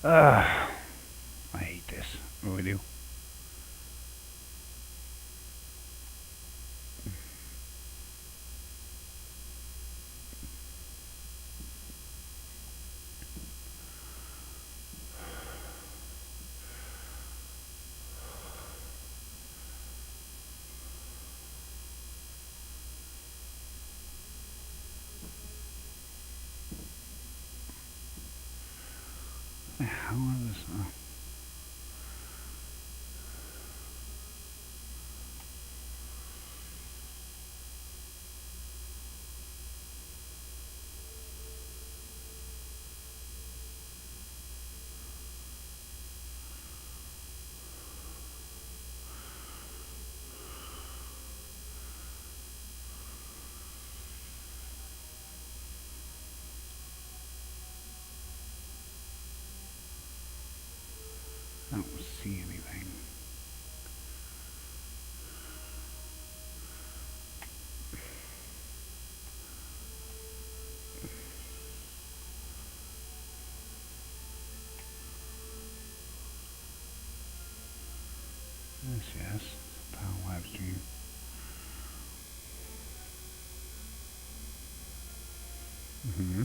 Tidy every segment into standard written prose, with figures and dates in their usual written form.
I hate this. What do we do? How is this? I don't see anything. Yes. Power live stream. Mm-hmm.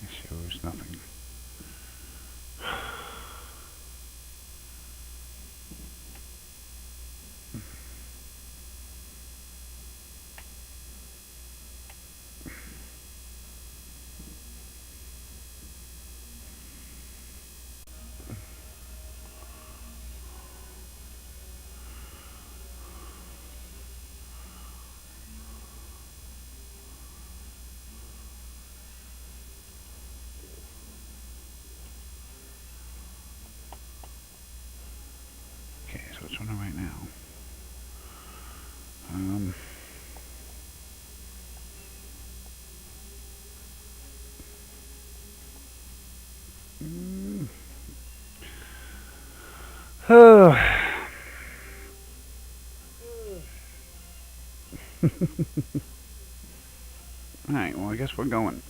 It shows nothing. Okay, so it's running right now. Um. Mm. Oh. Alright, well, I guess we're going.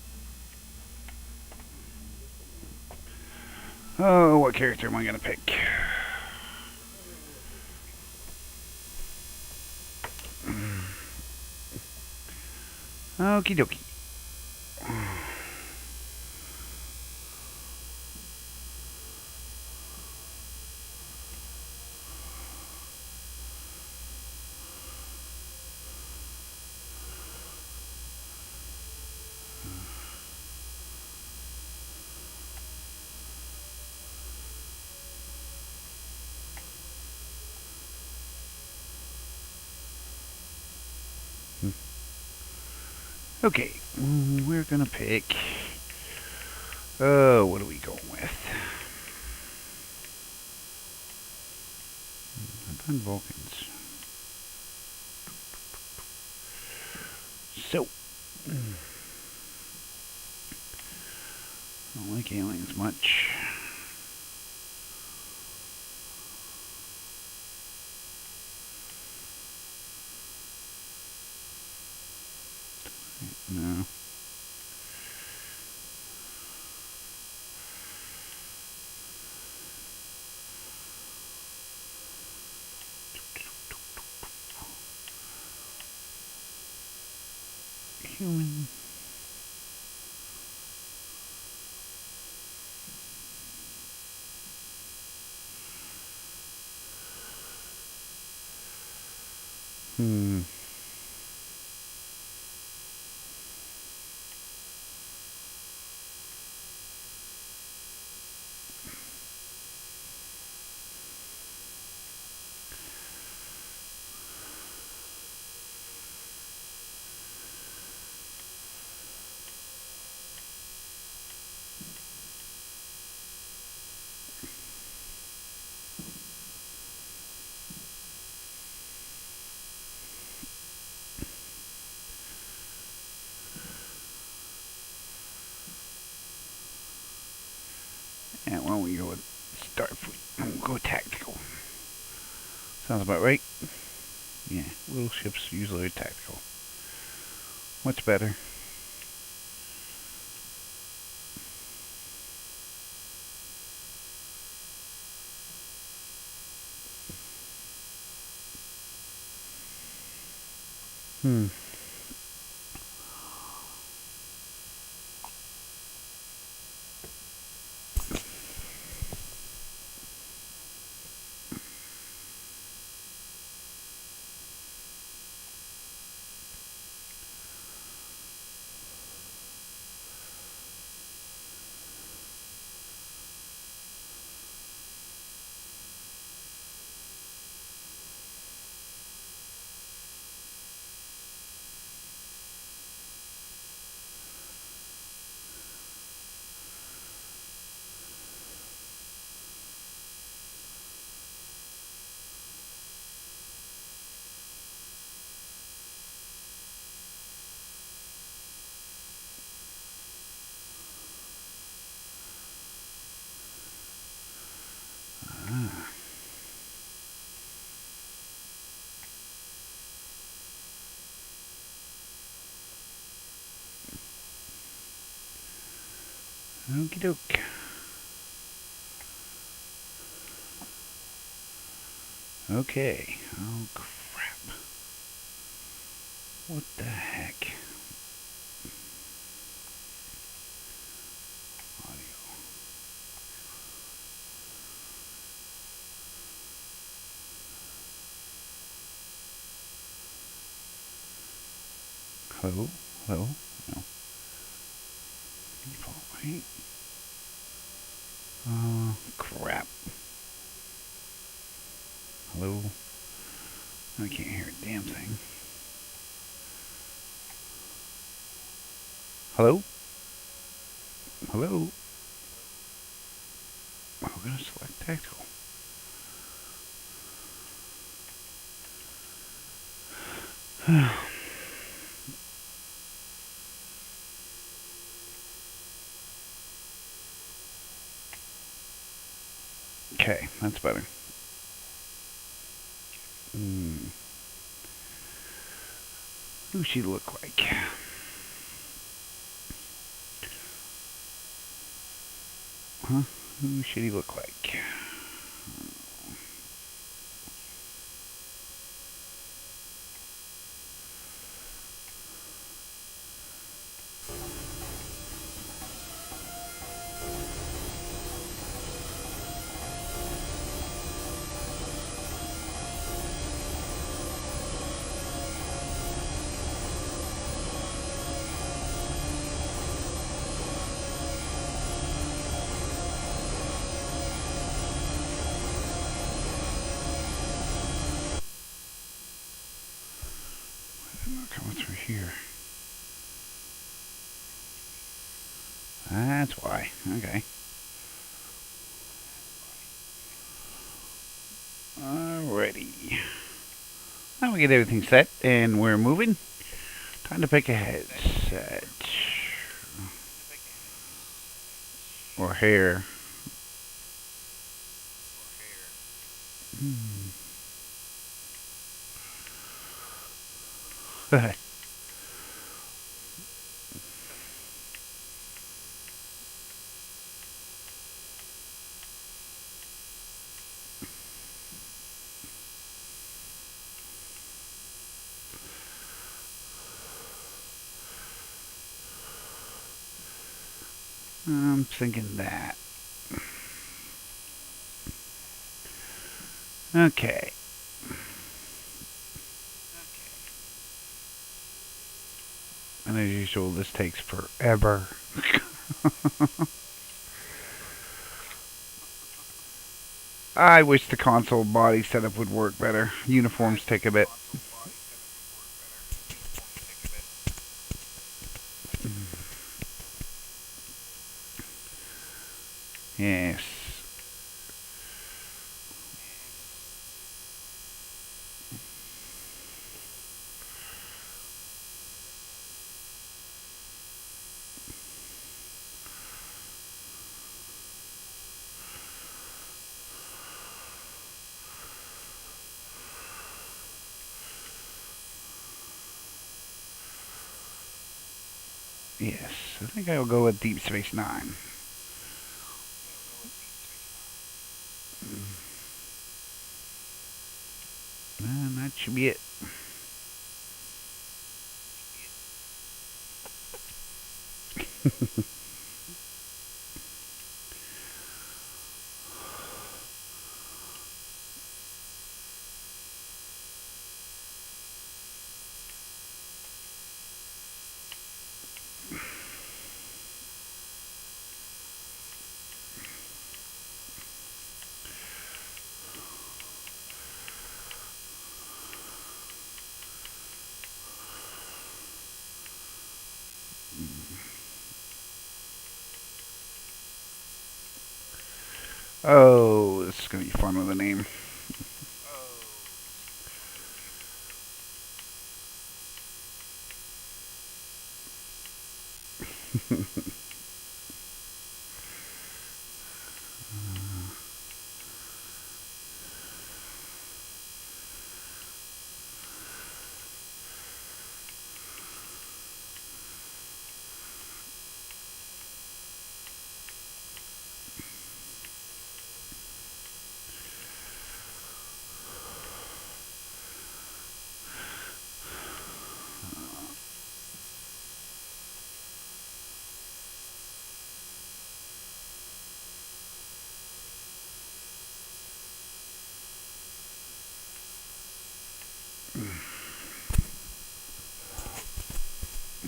Oh, what character am I gonna pick? Okie dokie. Okay, we're gonna pick. What are we going with? I've done Vulcans. So, I don't like aliens much. No. Human. Hmm. And why don't we go with Starfleet? We'll go tactical. Sounds about right. Yeah, little ships usually are tactical. Much better. Hmm. Ah. Okie doke. Okay. Oh, crap. What the heck? Audio. Hello? Hello? No. Default, right? Oh, crap. Hello? I can't hear a damn thing. Hello? Hello? We're going to select tactical. Okay, that's better. Who she look like? Huh? Who should he look like? I'm not coming through here. That's why. Okay. Alrighty. Now we get everything set and we're moving. Time to pick a headset. Or hair. I'm thinking that. Okay. And as usual, this takes forever. I wish the console body setup would work better. Uniforms take a bit. Yes. Yes, I think I'll go with Deep Space Nine. And that should be it. Oh, this is going to be fun with a name.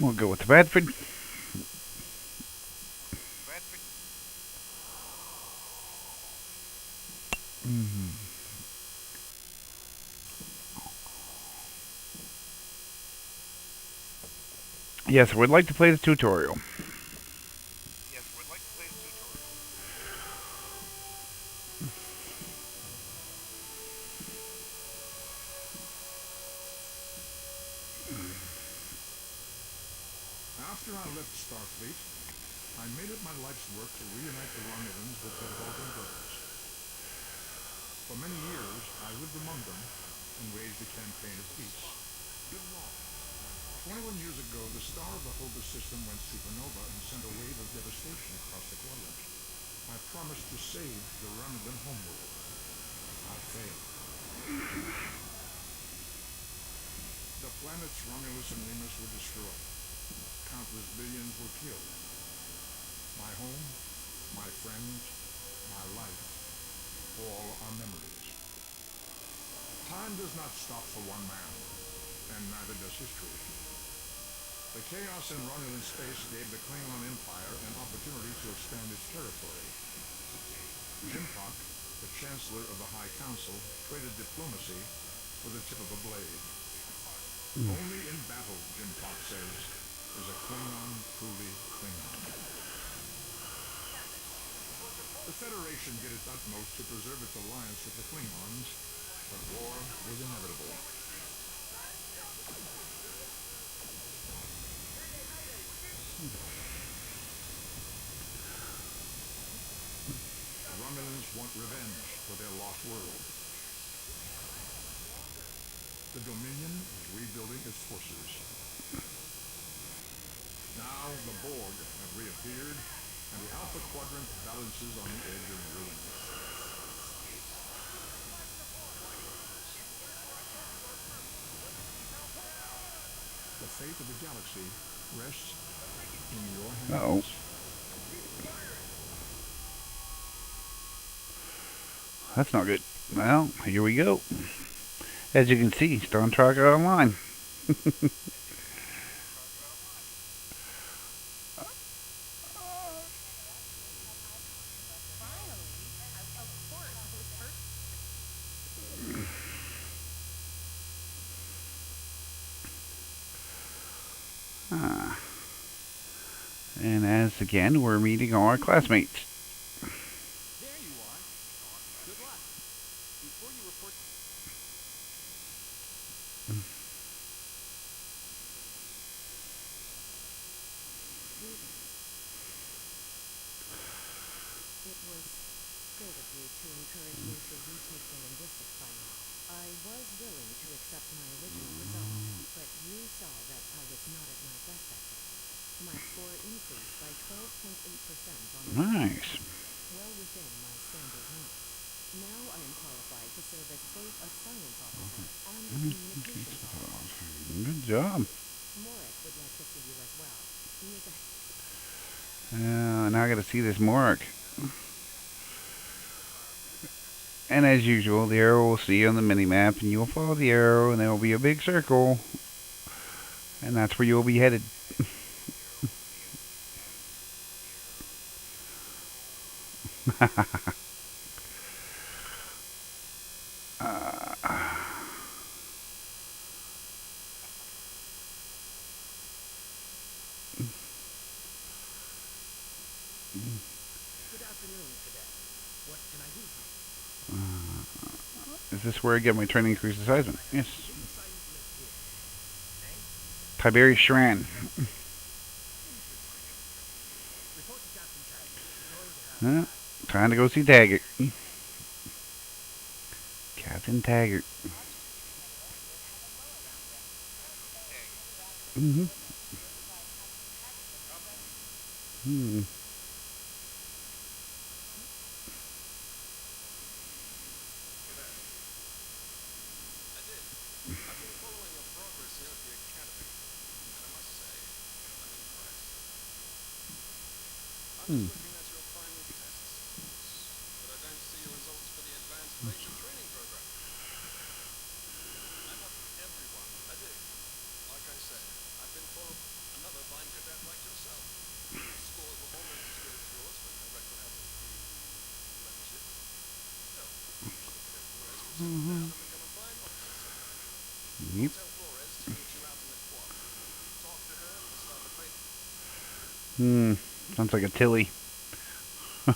We'll go with the Bradford. Yes, we'd like to play the tutorial. After I left Starfleet, I made it my life's work to reunite the Romulans with their Vulcan brothers. For many years, I lived among them and waged a campaign of peace. 21 years ago, the star of the Hobus system went supernova and sent a wave of devastation across the quadrant. I promised to save the Romulan homeworld. I failed. The planets Romulus and Remus were destroyed. Countless billions were killed. My home, my friends, my life, all are memories. Time does not stop for one man, and neither does history. The chaos in Romulan space gave the Klingon Empire an opportunity to expand its territory. Jimpak, the Chancellor of the High Council, traded diplomacy for the tip of a blade. Only in battle, Jimpak says, is a Klingon truly Klingon. The Federation did its utmost to preserve its alliance with the Klingons, but war was inevitable. The Romulans want revenge for their lost world. The Dominion is rebuilding its forces. Now the Borg have reappeared, and the Alpha Quadrant balances on the edge of ruin. The fate of the galaxy rests in your hands. Uh-oh. That's not good. Well, here we go. As you can see, Star Trek Online. Ah. And as again, we're meeting our classmates. There you are. Good luck. Before you report... It was good of you to encourage me to retake the linguistics final. I was willing to accept my original result, but you saw that I was not at my best that day. My score increased by 12.8% on the Nice. well within my standard notes. Now I am qualified to serve as both a science officer and a communications officer. Good job. Morik would like to see you as well. He is a Now I gotta see this mark. And as usual, the arrow will see you on the mini-map, and you will follow the arrow, and there will be a big circle. And that's where you'll be headed. Good afternoon, Cadet. What can I do for you? Is this where I get my training cruise assignment? Yes. Science list here. Name? Tiberius Shran. Report to Captain Taggart. We're going to have Trying to go see Taggart. Captain Taggart. Mm-hmm. Hmm. I've been following your progress here at the Academy, and I must say, I'm impressed. I'm just looking at your final test scores, but I don't see your results for the Advanced Ranger Training Program. I want everyone, I do. Like I said, I've been following another fine cadet like yourself. Your scores were almost as good as yours, but her record has a few blemishes. Still, you should have Cadet Flores will settle down and become a fine officer someday. Yep. Tell Flores to meet you out in the quad. Talk to her at the start of training. Sounds like a Tilly. I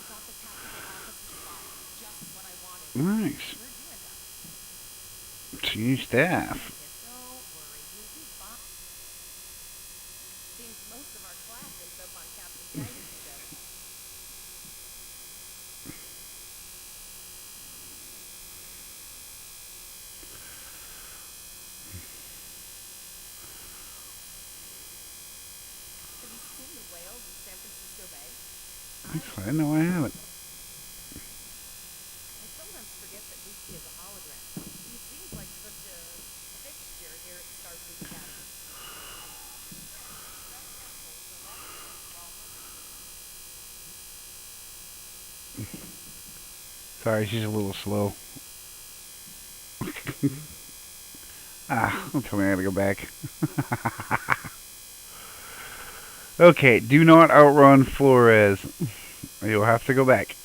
got the tactical officer spot. Just what I wanted. Nice. Where'd you end up? Senior staff. Don't worry, you'll be fine. Seems most of our class ends up on Captain Taggart's ship. Have you seen the whales in San Francisco Bay? I know I haven't. I sometimes forget that Lucy is a hologram. He seems like such a fixture here at Starfleet Academy. Sorry, she's a little slow. Don't tell me I gotta go back. Okay, do not outrun Flores. You'll have to go back.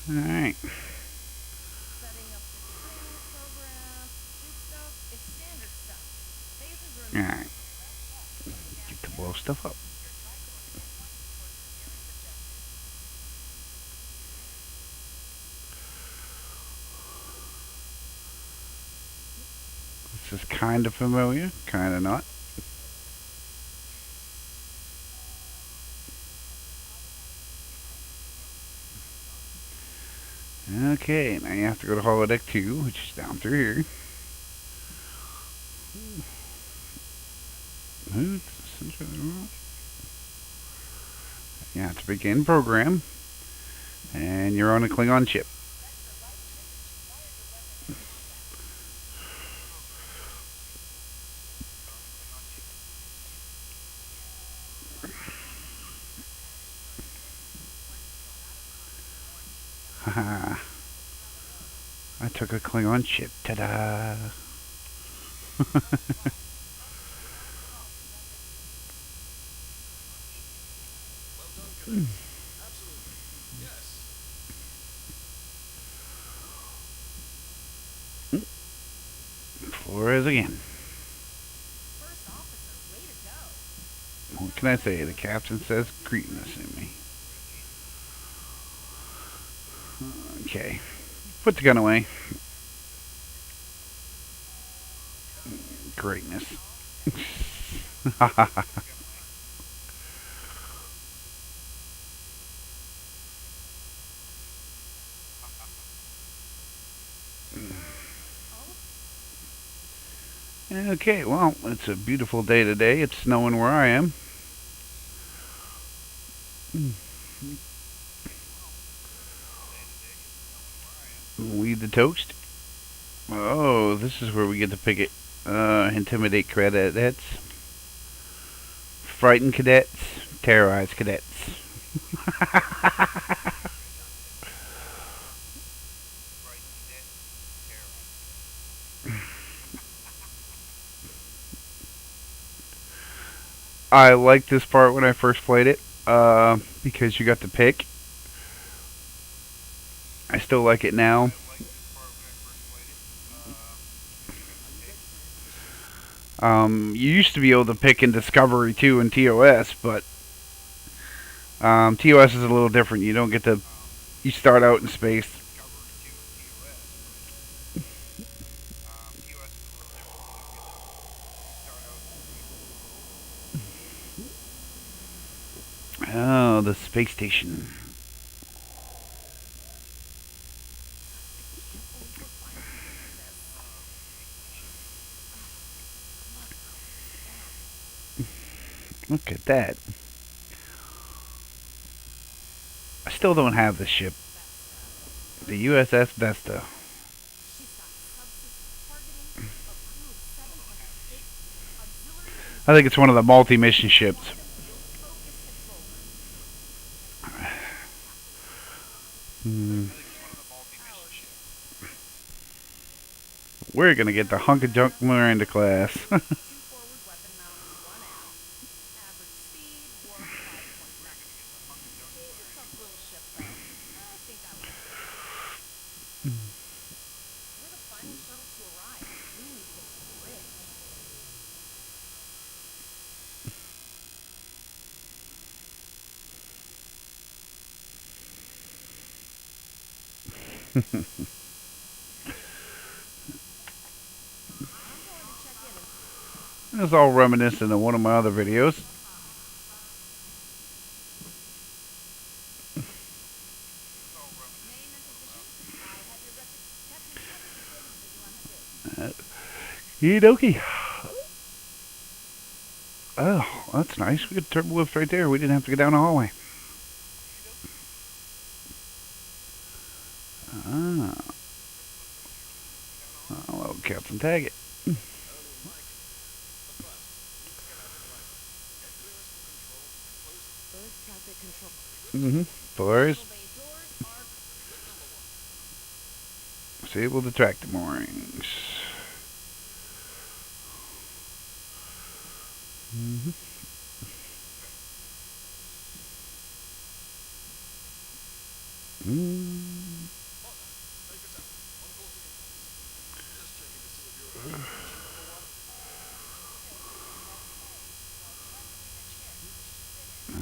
Alright. Setting up the training program. New stuff, it's standard stuff. Phasers are Alright. Get to blow stuff up. This is kind of familiar, kind of not. Okay, now you have to go to holodeck 2, which is down through here. You have to begin program, and you're on a Klingon ship. Haha. I took a Klingon ship. Ta-da! Well done, Cadet. Absolutely. Yes. Flores again. First officer, way to go. What can I say? The captain says greetings to me. Okay. Put the gun away. Greatness. Okay, well, it's a beautiful day today. It's snowing where I am. Weed the toast. Oh, this is where we get to pick it. Intimidate cadets. Frighten cadets. Terrorize cadets. I liked this part when I first played it, because you got to pick. I still like it now. You used to be able to pick in Discovery too and TOS, but TOS is a little different. You don't get to. You start out in space. Oh, the space station. Look at that. I still don't have this ship. The USS Vesta. I think it's one of the multi-mission ships. We're gonna get the hunk of junk Miranda class. It's all reminiscent of one of my other videos. Okie. Oh, that's nice. We got turbo lifts right there. We didn't have to go down the hallway. Ah. Oh, well, Captain Taggart. Polaris. Disable the tractor moorings.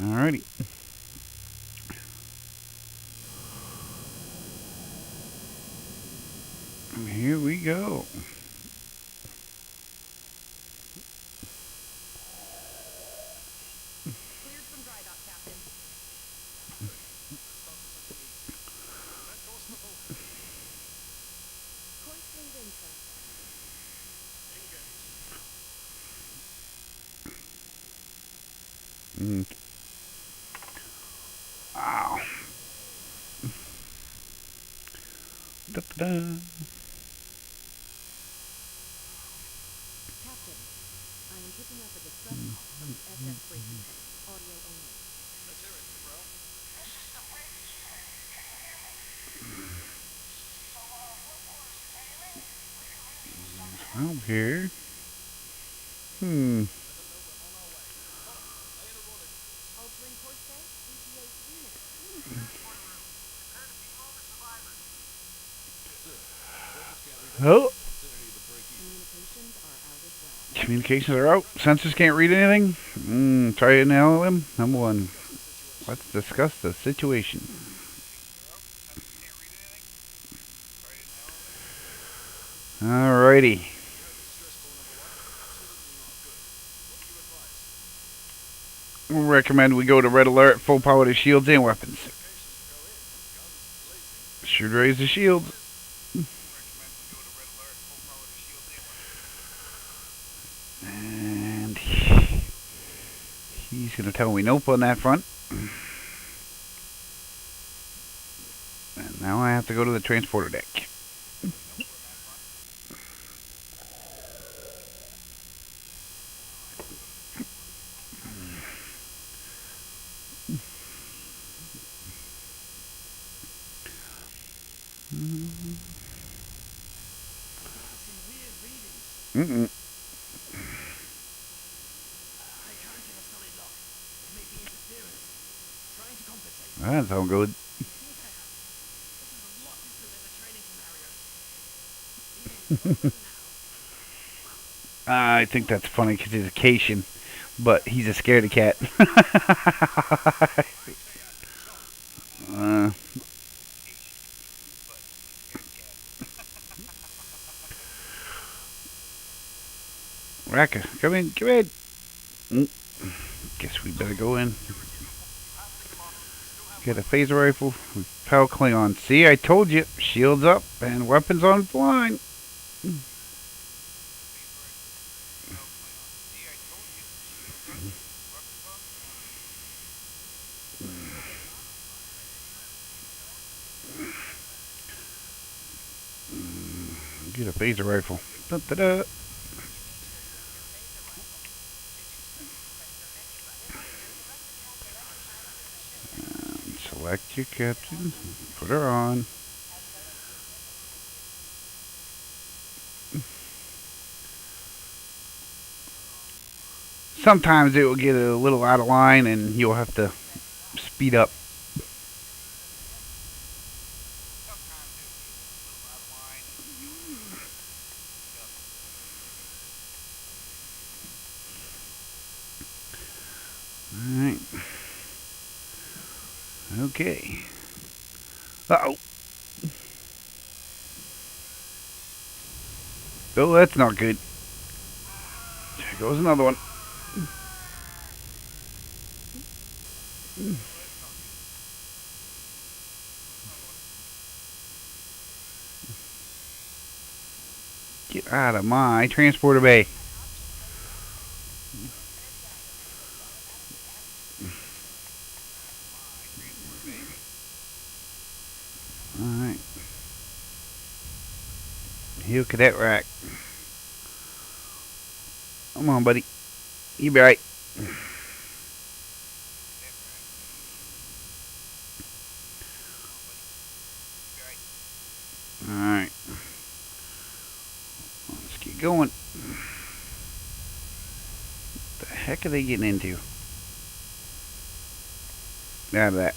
Alrighty. Here we go. Cleared from dry dock, Captain. Course lead intro. Wow. Da-da-da. Captain, I am picking up a distress call from SS Bracington. Audio only. Let's hear it, bro. Well, here. I'll bring course there. ETA 3 minutes. Oh. Communications are out as well. Communications are out. Sensors can't read anything. Try to nail them. Number one. Let's discuss the situation. Alrighty. You hope it's stressful, number one. Absolutely not. Good. What do you advise? We'll recommend we go to Red Alert, full power to shields and weapons. Locations to go in. Guns blazing. Should raise the shields. And he's going to tell me nope on that front. And now I have to go to the transporter deck. Some weird readings. Mm-mm. I can't get a solid lock. It may be interference. Trying to compensate. That sounds good. I think I have. This is a lot different than the training scenarios. Even now. I think that's funny because he's a Cation, but he's a scaredy cat. uh, Raka, come in, come in. Guess we better go in. Get a phaser rifle. Repel Klingon. See, I told you. Shields up and weapons on flying. Get a phaser rifle. Da-da-da. Select your captain. Put her on. Sometimes it will get a little out of line and you'll have to speed up. Alright. Okay. Uh-oh. Oh, that's not good. There goes another one. Get out of my transporter bay. Alright. Heal cadet rack. Come on, buddy. You be right. Alright. Let's get going. What the heck are they getting into? Out of that.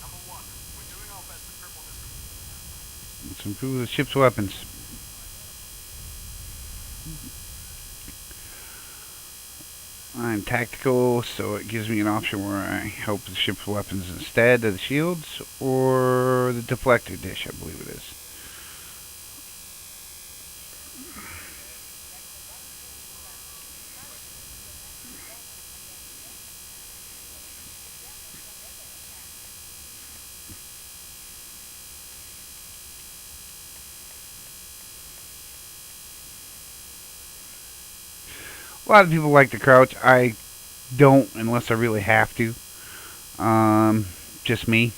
Number one, we're doing our best to cripple this. Let's improve the ship's weapons. I'm tactical, so it gives me an option where I help the ship's weapons instead of the shields, or the deflector dish, I believe it is. A lot of people like to crouch. I don't unless I really have to. Just me.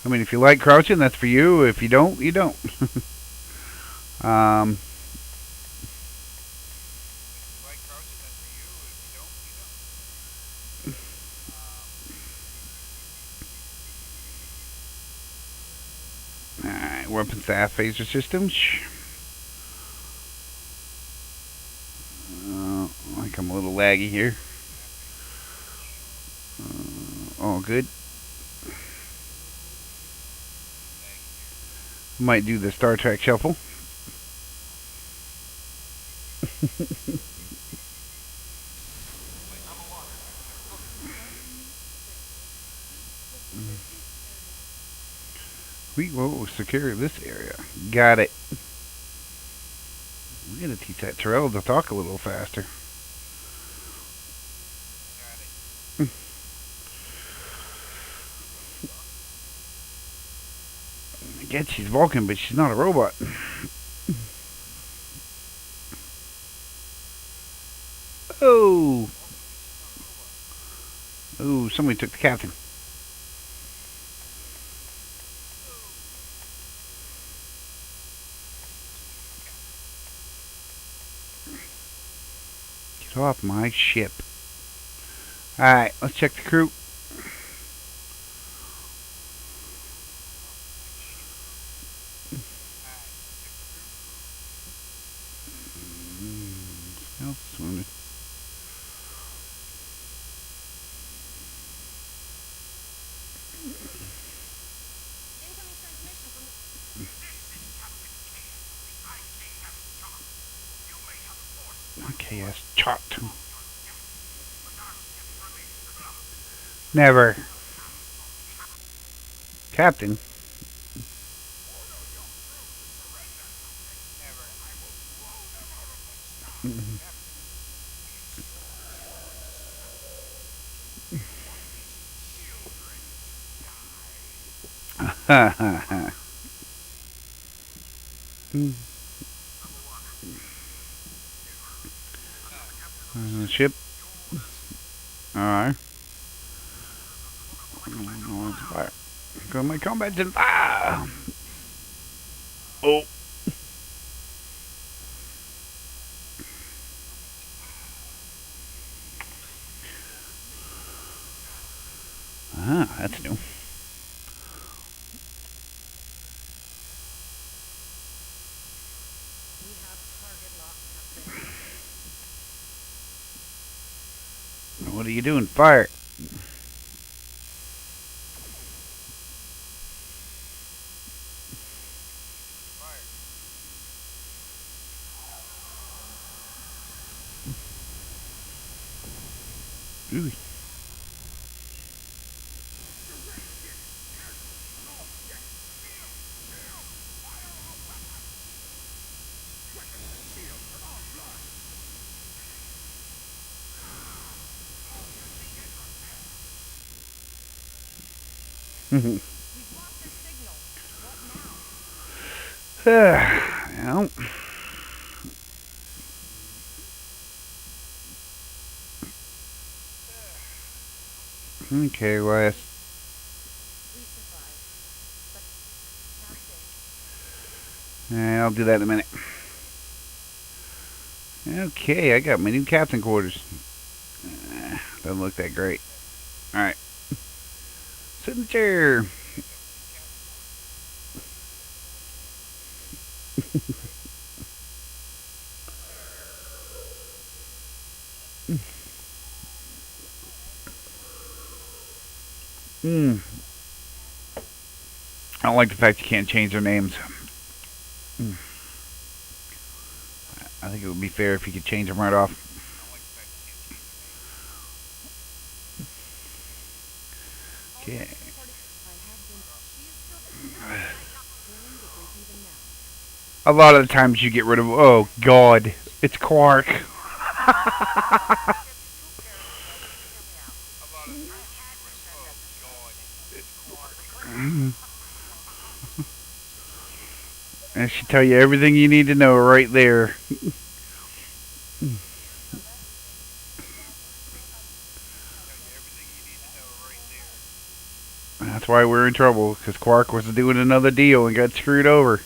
I mean, if you like crouching, that's for you. If you don't, you don't. Alright, weapon staff phaser systems. I think I'm a little laggy here. all good. Might do the Star Trek shuffle. We will secure this area. Got it. We gotta teach that Terrell to talk a little faster. I guess she's Vulcan, but she's not a robot. Oh! Oh, somebody took the captain. Get off my ship. Alright, let's check the crew. Smells wounded. Okay, that's chopped. Never. Captain? Ha ha ha. The ship. Alright. Fire. Go my combat and fire. Oh. Ah, that's new. We have target lock, Captain. What are you doing? Fire. Ooh. We've lost the signal. What now? Well. Okay, Wes. We survived. But, Captain, Yeah, I'll do that in a minute. Okay, I got my new captain quarters. Doesn't look that great. Alright. Sit in the chair. I don't like the fact you can't change their names. I think it would be fair if you could change them right off. Okay. I have been. She's still feeling the break even now. A lot of the times you get rid of... Oh, God. It's Quark. I should tell you everything you need to know right there. That's why we're in trouble, because Quark was doing another deal and got screwed over.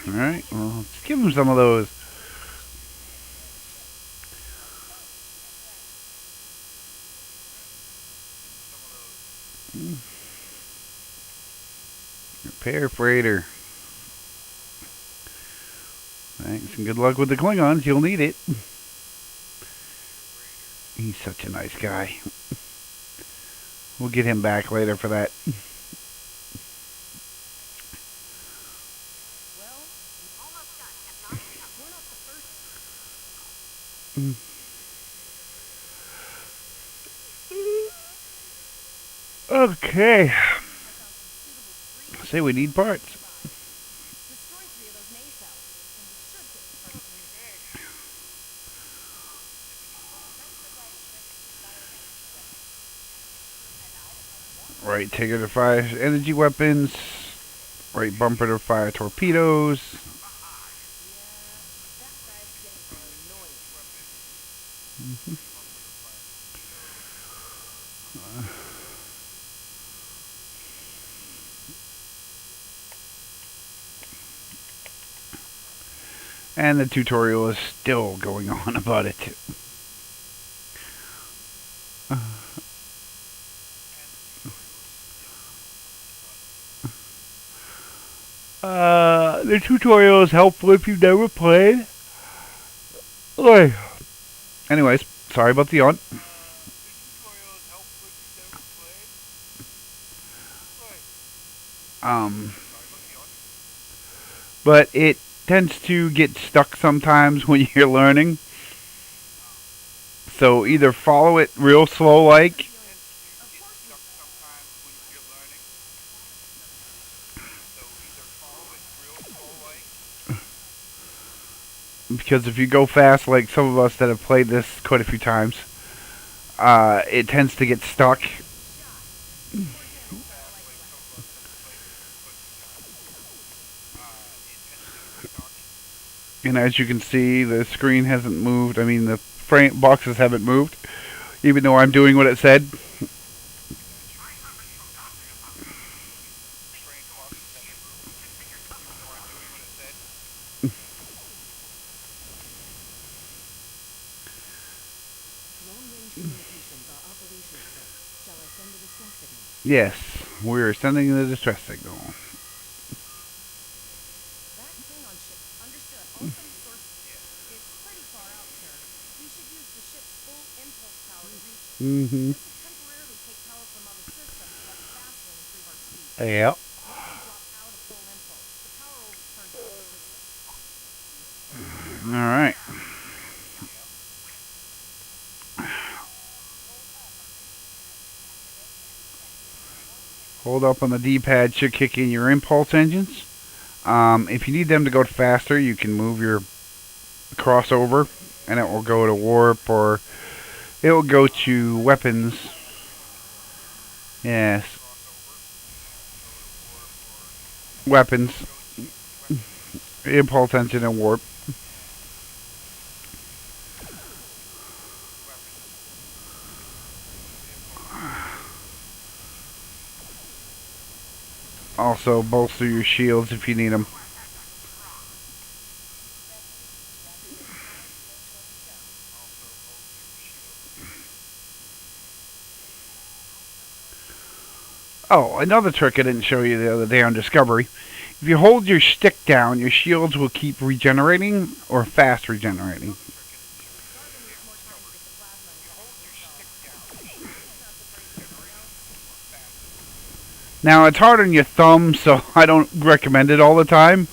Alright, well, let's give him some of those. Repair freighter. Thanks and good luck with the Klingons. You'll need it. He's such a nice guy. We'll get him back later for that. Well, almost done. Have not we're not the first. Okay. Say we need parts. Destroy 3 of those nacelles, and we should get the parts we need. Right trigger to fire energy weapons. Right bumper to fire torpedoes. Yeah, that guy's getting annoying. And the tutorial is still going on about it. The tutorial is helpful if you've never played. Oi. Anyways, sorry about the yawn. But it tends to get stuck sometimes when you're learning. So either follow it real slow like. Because if you go fast like some of us that have played this quite a few times, it tends to get stuck. And as you can see, the screen hasn't moved. I mean, the frame boxes haven't moved, even though I'm doing what it said. Long-range communications are operational, sir. Shall I send the distress signal? Yes, we're sending the distress signal. That Klingon ship, understood. Ultimate source. It's pretty far out, sir. We should use the ship's full impulse power to reach it. Mm-hmm. This will temporarily take power from other systems, but fast will improve our speed. Yep. Once we drop out of full impulse, the power will return to the system. All right. Hold up on the D-pad should kick in your impulse engines. If you need them to go faster, you can move your crossover, and it will go to warp, or it will go to weapons. Yes. Weapons. Impulse engine and warp. Also, bolster your shields if you need them. Oh, another trick I didn't show you the other day on Discovery. If you hold your stick down, your shields will keep regenerating, or fast regenerating. Now, it's hard on your thumb, so I don't recommend it all the time.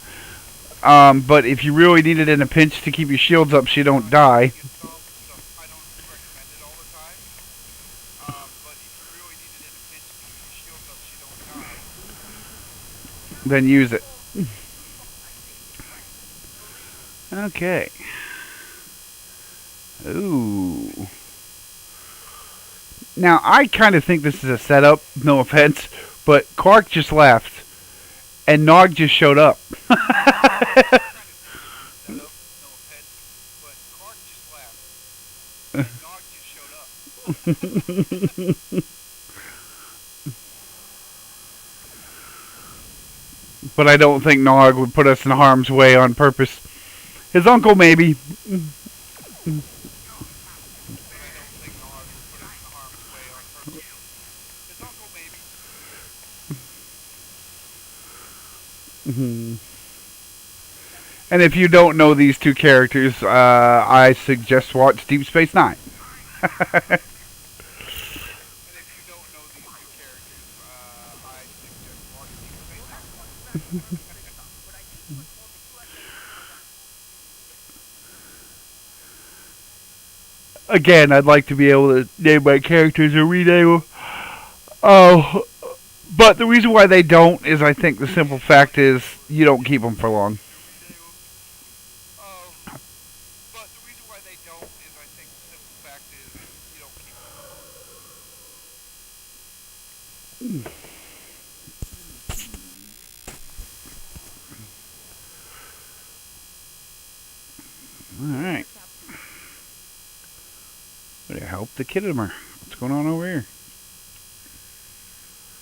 But if you really need it in a pinch to keep your shields up so you don't die, then use it. Okay. Ooh. Now, I kind of think this is a setup, no offense, but Quark just left, and Nog just showed up. But I don't think Nog would put us in harm's way on purpose. His uncle, maybe. Mhm. And if you don't know these two characters, I suggest watch Deep Space Nine. Again, I'd like to be able to name my characters or rename them. Oh, but the reason why they don't is I think the simple fact is you don't keep them for long. All right. Better help the Kittimer. What's going on over here?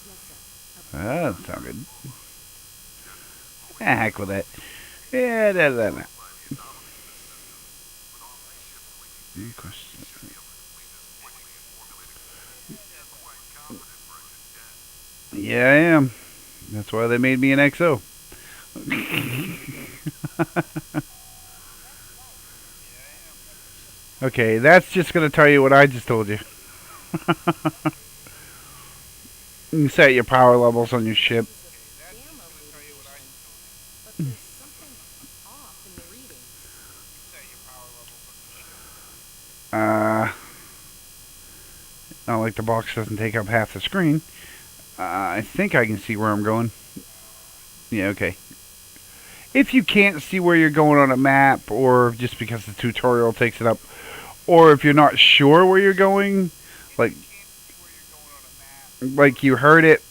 Yes, sir. Ah, that sounds good. Ah, heck with that. Yeah, that. Any questions? Yeah, I am. That's why they made me an XO. Okay, that's just going to tell you what I just told you. You can set your power levels on your ship. Gamma radiation. But there's something off in the readings. Uh, not like the box doesn't take up half the screen. I think I can see where I'm going. Yeah, okay. If you can't see where you're going on a map, or just because the tutorial takes it up, or if you're not sure where you're going, like you heard it,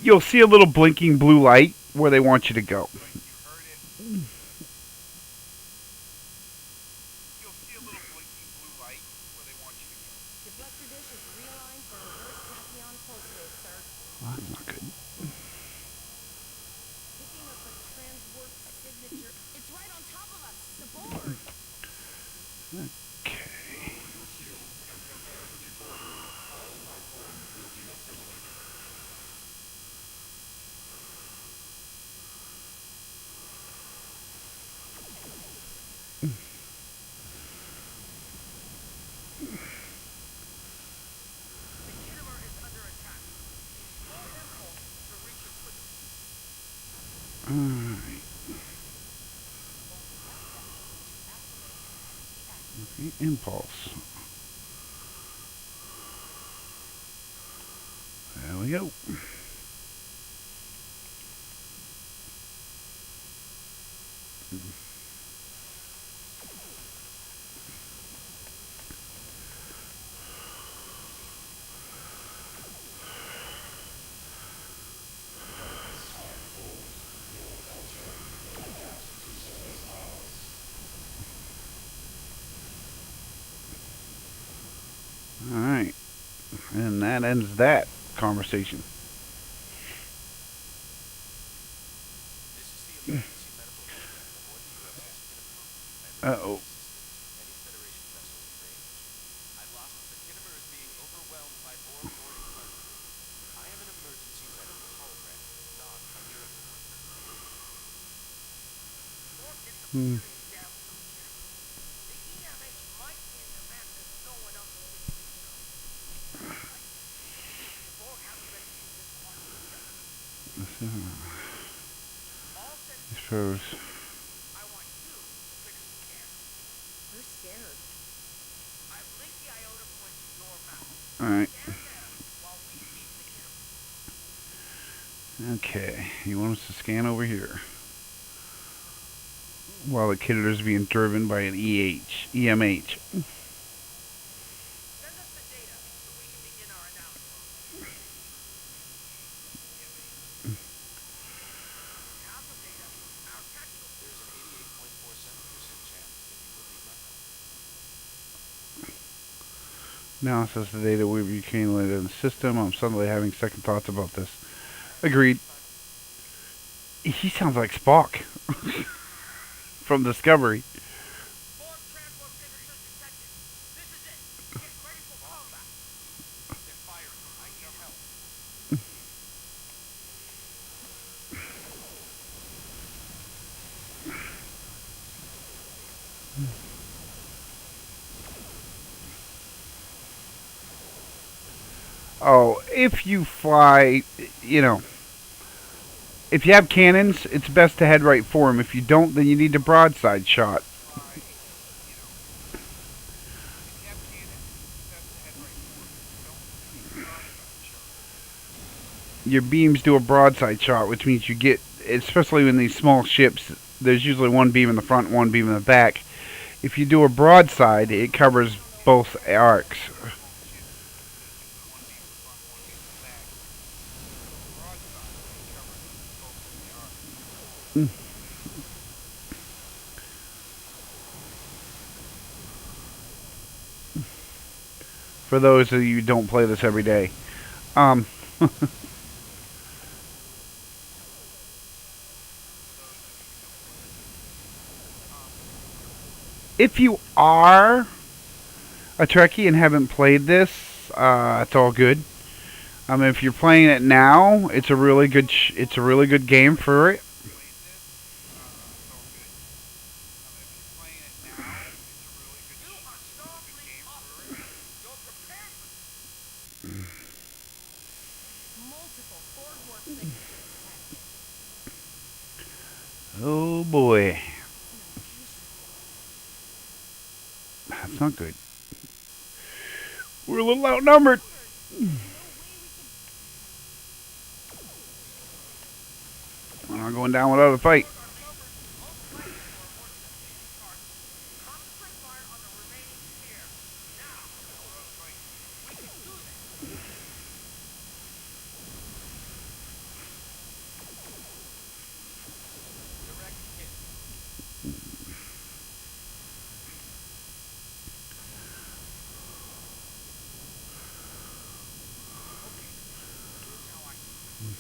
you'll see a little blinking blue light where they want you to go. Deflector dish is realigned for reverse tachyon pulse wave, sir. Well, that's not good. Picking up a transwarp signature. It's right on top of us. The board. Okay. The Kittimer is under attack. Full impulse to reach it quickly. Alright. Okay, impulse. There we go. Alright. And that ends that conversation. This is the emergency medical team aboard the USS Kittimer. I have Uh-oh. assistance to any Federation vessel in range. I've lost. The Kittimer is being overwhelmed by Borg boarding party. I am an emergency medical hologram, not a miracle worker. Borg Hmm. disappearing down to the Kittimer. The EMH might be in the map if no one else is quick to do so. Right. The Borg haven't been through this part yet. All I systems suppose. I want you to finish the scan. We're scared. I've linked the iota point to your map. Alright. Scan there while we seize the Kittimer. Okay. You want us to scan over here. While the Kittimer is being driven by an EMH. Send us the data so we can begin our analysis. We have the data. Our tactical. There's an 88.47% chance that you will need my help. Now it says the data will be accumulated in the system. I'm suddenly having second thoughts about this. Agreed. He sounds like Spock from Discovery. Borg transport signatures detected. This is it. Get ready for combat. They're firing. I need help. Oh, if you fly, you know, if you have cannons, it's best to head right for them. If you don't, then you need a broadside shot. Your beams do a broadside shot, which means you get, especially in these small ships, there's usually one beam in the front, one beam in the back. If you do a broadside, it covers both arcs. For those of you who don't play this every day. Um, if you are a Trekkie and haven't played this, it's all good. If you're playing it now, it's a really good it's a really good game for it. You are Starfleet officers. You're prepared for Multiple Borg warp signatures detected. Oh boy, that's not good. We're a little outnumbered. We're not going down without a fight. concentrate fire on the remaining sphere. Now, we can do this. Direct hit. Here's how I see it.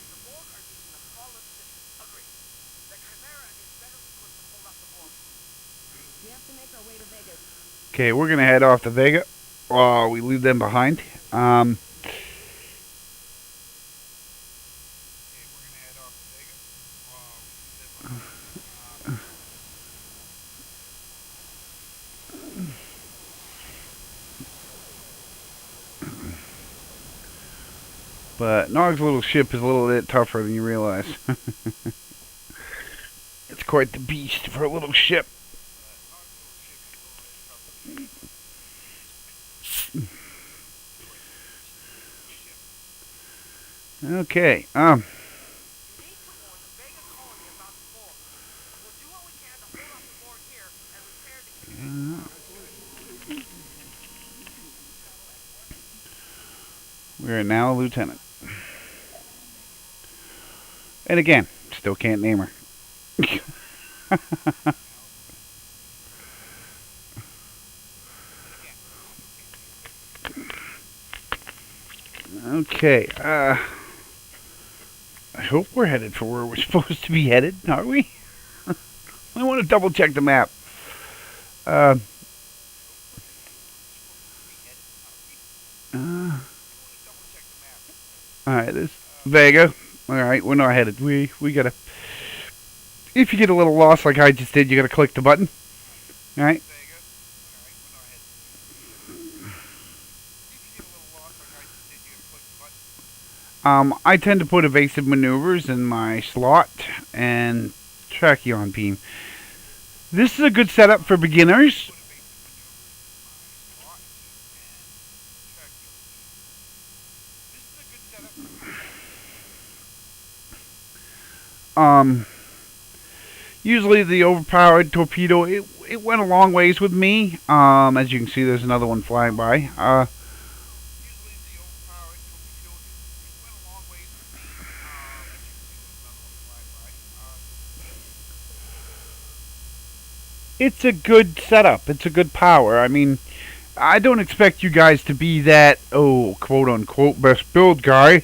The Borg are using a flawless system. Agreed. The Chimera is better equipped to hold up the Borg. We have to make our way to Vegas. Okay, we're gonna head off to Vega. Oh, we leave them behind. But Nog's little ship is a little bit tougher than you realize. It's quite the beast for a little ship. Okay. You need to warn the Vega colony about the Borg. We'll do what we can to hold off the Borg here and repair the We are now a lieutenant. And again, still can't name her. Okay. I hope we're headed for where we're supposed to be headed, are we? I want to double check the map. Uh, Alright, this Vega. Alright, we're not headed. We gotta. If you get a little lost like I just did, you gotta click the button. Alright. I tend to put evasive maneuvers in my slot and trachyon beam. This is a good setup for beginners. Usually the overpowered torpedo, it went a long ways with me. As you can see, there's another one flying by. It's a good setup. It's a good power. I mean, I don't expect you guys to be that, quote unquote, best build guy.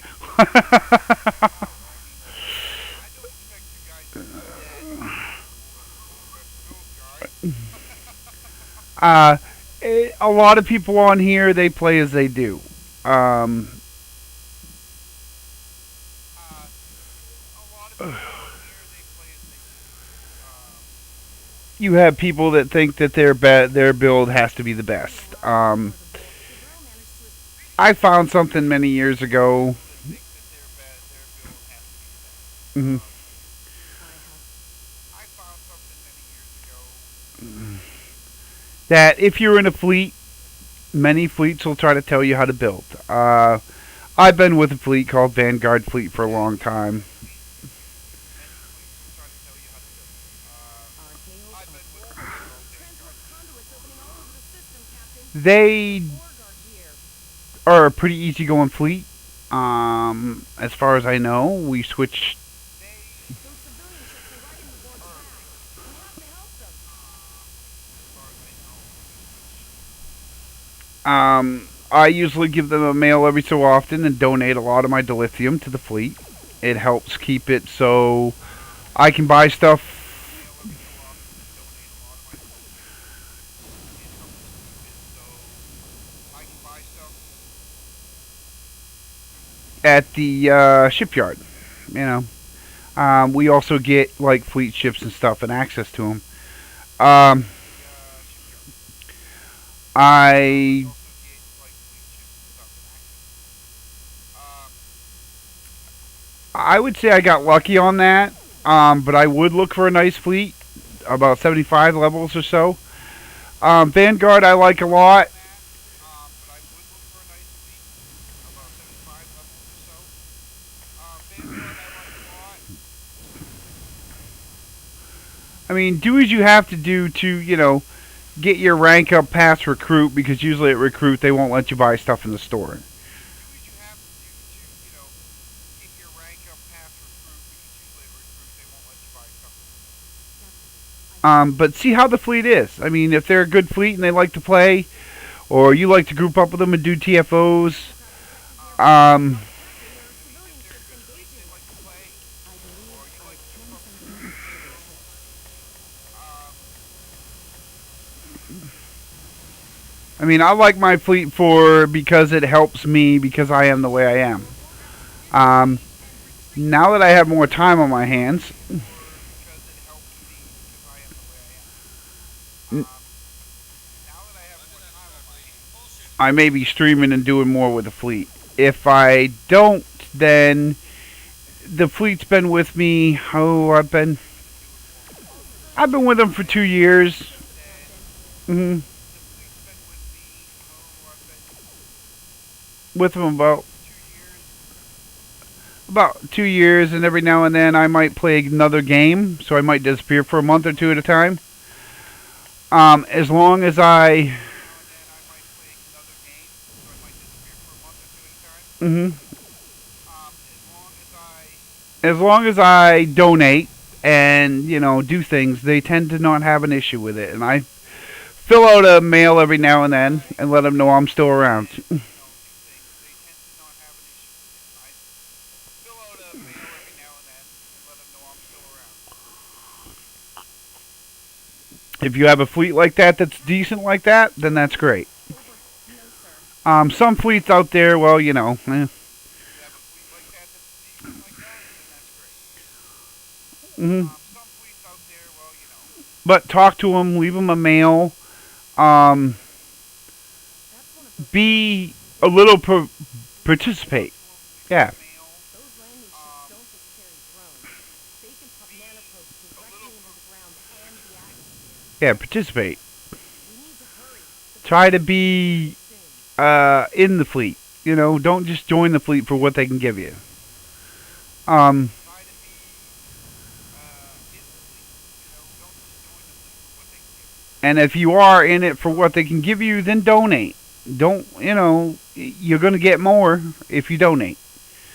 uh, a lot of people on here, they play as they do. You have people that think that their build has to be the best. I found something many years ago. Think that their bad, their build has to be the best. Mhm. I have I found something many years ago. That if you're in a fleet, many fleets will try to tell you how to build. I've been with a fleet called Vanguard Fleet for a long time. Many fleets will try to tell you how to build. our hails I've are been with a full. fleet called Transport Vanguard Fleet for a conduits long opening all time. over the system, Captain. They Borg are here. are a pretty easygoing fleet. As far as I know, we switched. They, Those civilian ships are right in the Borg's are, path. We have to help them. as far as I know, I usually give them a mail every so often and donate a lot of my dilithium to the fleet. It helps keep it so I can buy stuff mail every so often and donate a lot of my dilithium to the fleet. It helps keep it so I can buy stuff. at the shipyard. You know, we also get like fleet ships and stuff and access to them. Um, Shipyard. We I also get like fleet ships and stuff and access. I would say I got lucky on that. But I would look for a nice fleet, about 75 levels or so. Vanguard I like a lot. But I would look for a nice fleet, about 75 levels or so. Vanguard I like a lot. I mean, do as you have to do to, get your rank up past recruit because usually at recruit they won't let you buy stuff in the store. Do what you have to do to, get your rank up past recruit because usually at recruit they won't let you buy stuff. But see how the fleet is. I mean, if they're a good fleet and they like to play, or you like to group up with them and do TFOs, um, There are civilian ships engaging. They like to play, I believe or you I like to can group up sense with them. movement near their ships. I mean, I like my fleet for because it helps me because I am the way I am. Um, now that I have more time on my hands, Because it helps me because I am the way I am. N- Now that I have more time on my hands, I may be streaming and doing more with the fleet. If I don't, then the fleet's been with me. I've been with them for 2 years. hmm the fleet's been with me. Oh, I've been With them about 2 years. about 2 years, and every now and then I might play another game, so I might disappear for a month or two at a time. As long as I, Now and then I might play another game, so I might disappear for a month or two at a time. hmm As long as I donate and do things, they tend to not have an issue with it, and I fill out a mail every now and then and let them know I'm still around. do things, they tend to not have an issue with it. And I fill out a mail every now and then and let them know I'm still around. If you have a fleet like that that's decent like that, then that's great. Over. No, sir. Some fleets out there, well, If you have a fleet like that that's decent like that, then that's great. hmm Some fleets out there, well, but talk to them, leave them a mail. Um, That's one of those. be a little participate. Yeah. mail, Those landing ships don't just carry drones. They can pop nanoprobes directly into the ground and the atmosphere. Yeah, participate. We need to hurry. The Try to Borg be soon. in the fleet. Don't just join the fleet for what they can give you. Um, try to be in the fleet. Don't just join the fleet for what they can give you. and if you are in it for what they can give you, then donate. Don't, you're going to get more if you donate.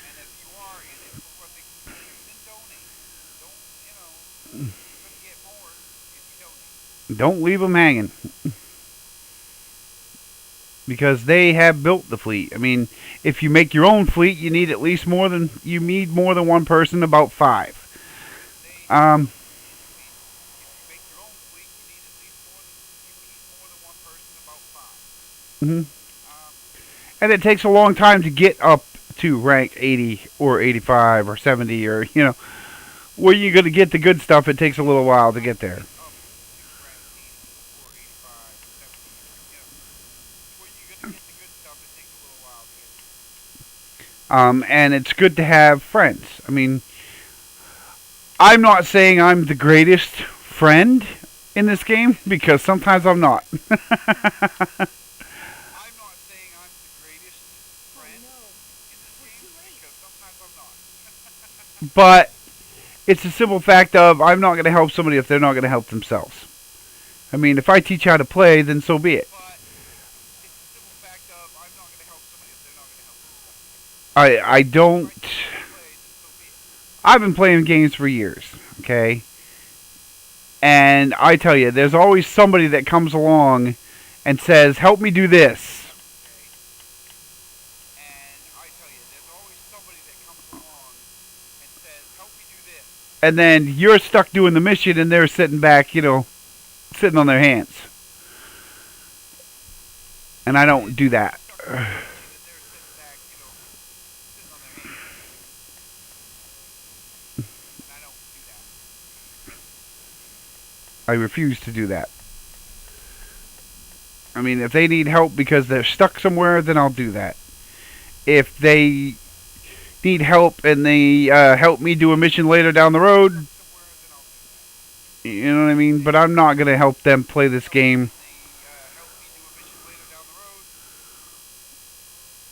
And if you are in it for what they can give you, then donate. Don't, you're going to get more if you donate. Don't leave them hanging. Because they have built the fleet. I mean, if you make your own fleet, you need more than one person, about 5. They, Um, if you make your own fleet, you need more than one person, about 5. mhm. Um, And it takes a long time to get up to rank 80 or 85 or 70 or, where you're going to get the good stuff. It takes a little while to get there. up to rank 80 or 85 or 70 or, where you're going to get the good stuff, it takes a little while to And it's good to have friends. I mean, I'm not saying I'm the greatest friend in this game because sometimes I'm not. I'm not saying I'm the greatest friend in this game because sometimes I'm not. But it's a simple fact of I'm not going to help somebody if they're not going to help themselves. I mean, if I teach how to play, then so be it. I don't. I've been playing games for years, okay? And I tell you, there's always somebody that comes along and says, "Help me do this." And then you're stuck doing the mission, and they're sitting back, sitting on their hands. And I don't do that. I refuse to do that. I mean, if they need help because they're stuck somewhere, then I'll do that. If they need help and they help me do a mission later down the road, you know what I mean? But I'm not going to help them play this game.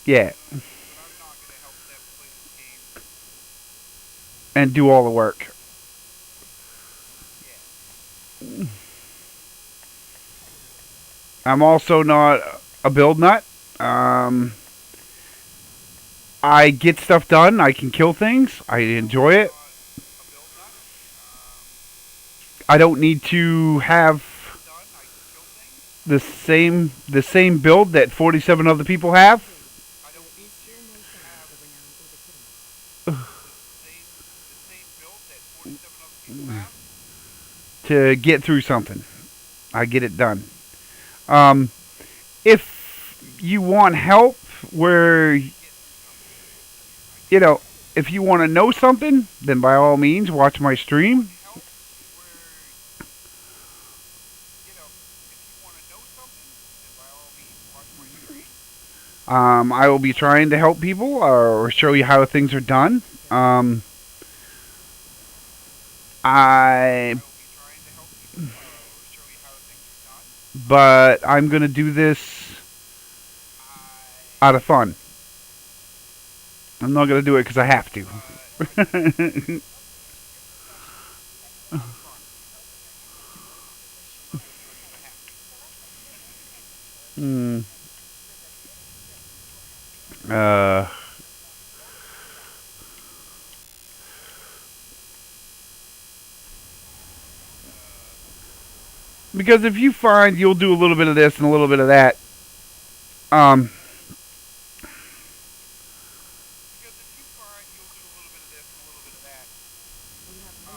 Yeah. And do all the work. I'm also not a build nut. I get stuff done. I can kill things. I enjoy it. I don't need to have the same build that 47 other people have. To get through something. I get it done. If you want help where, if you want to know something, then by all means watch my stream. I will be trying to help people or show you how things are done. But I'm going to do this out of fun. I'm not going to do it because I have to. Hmm. Because if you find you'll do a little bit of this and a little bit of that,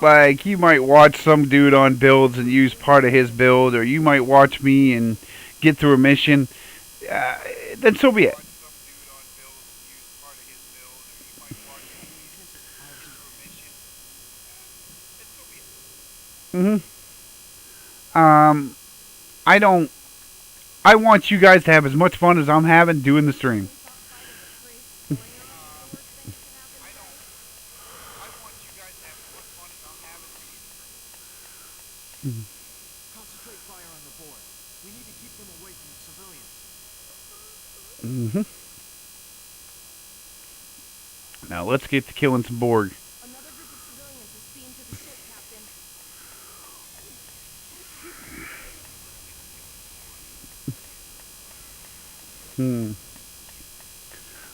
like you might watch some dude on builds and use part of his build, or you might watch me and get through a mission, then so be it. I don't. I want you guys to have as much fun as I'm having doing the stream. Concentrate fire on the board. We need to keep them away from the civilians. Now let's get to killing some Borg. Another group of civilians is beamed to the ship, Captain.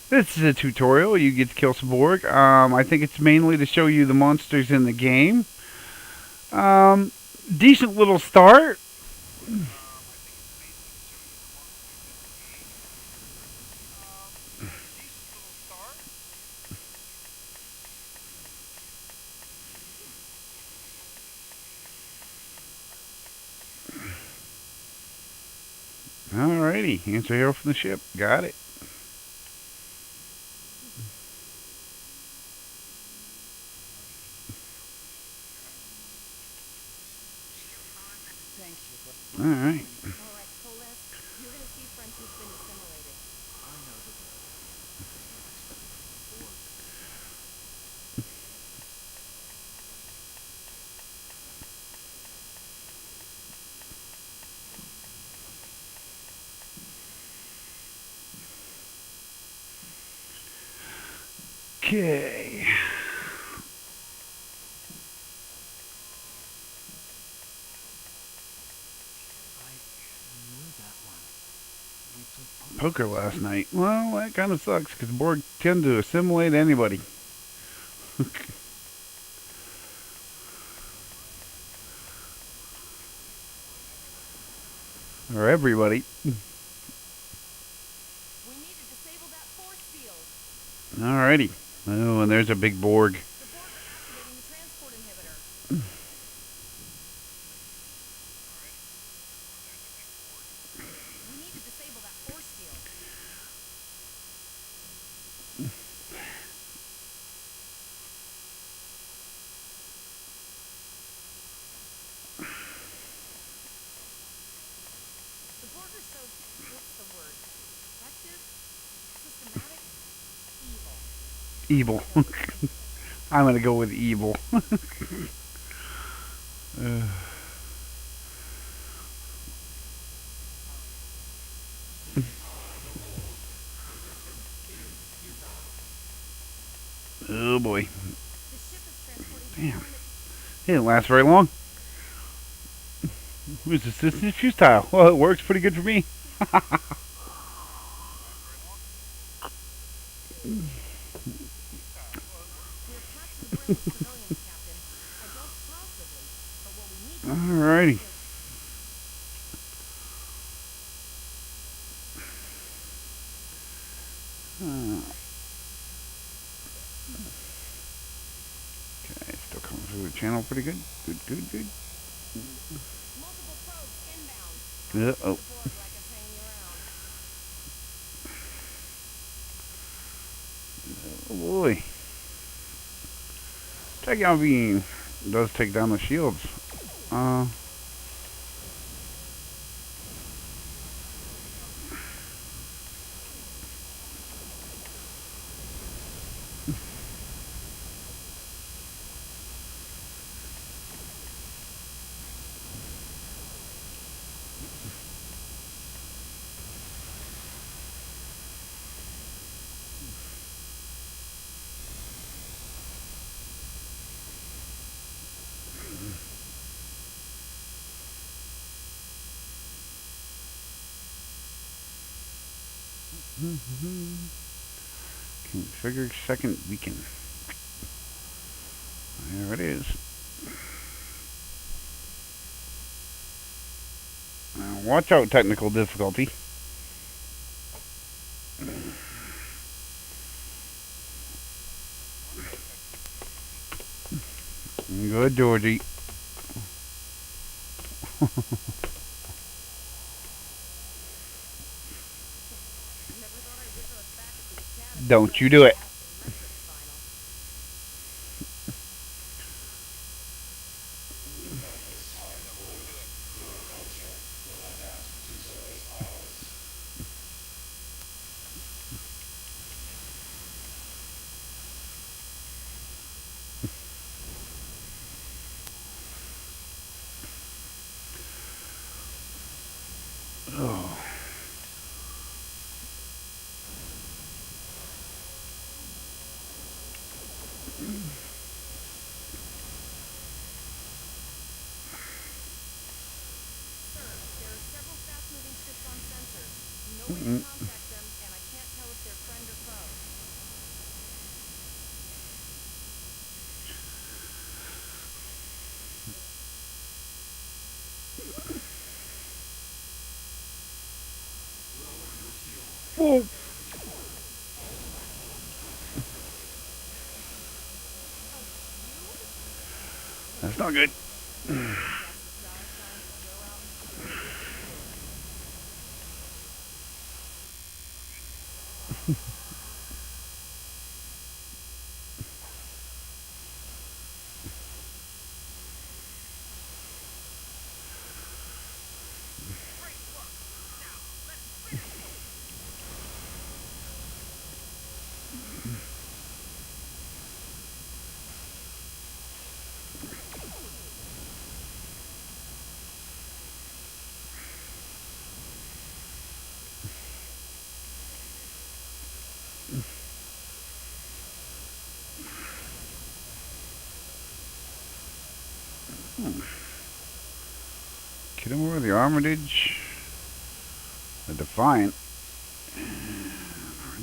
This is a tutorial. You get to kill some Borg. I think it's mainly to show you the monsters in the game. Decent little start. Alrighty, answer hail from the ship. Got it. Alright. Alright, Coles, you're gonna see friends who've been assimilated. I know the Okay. I knew that one. We played Poker last night. Well, that kind of sucks because Borg tend to assimilate anybody. Or everybody. We need to disable that force field. Alrighty. Oh, and there's a big Borg. The Borg are activating the transport inhibitor. We need to disable that force field. The Borg are so, what's the word? Active? Systematic? Evil. Evil. I'm gonna go with evil. Oh boy. The ship is transporting Damn. components. It didn't last very long. It was assisted futile. Well, it works pretty good for me. We're attached to ground civilians, Captain. I don't possibly, but what we need to do Alrighty. is Okay, still coming through the channel pretty good. Good, good, good. multiple probes inbound. Oh. The Borg like us hanging around. Oh boy. Tachyon beam does take down the shields. Configure second beacon. There it is. Now watch out, technical difficulty. Good, Georgie. Never thought I'd wish I was back at the academy. Don't you do it. Metrics final. Oh. Sir, there are several fast-moving ships on sensors. No way to contact them, and I can't tell if they're friend or foe. Whoa. That's not good. Guess the star's time to go out and clear the floor. Great work. Now, let's finish. Kitamura, the Armitage, the Defiant.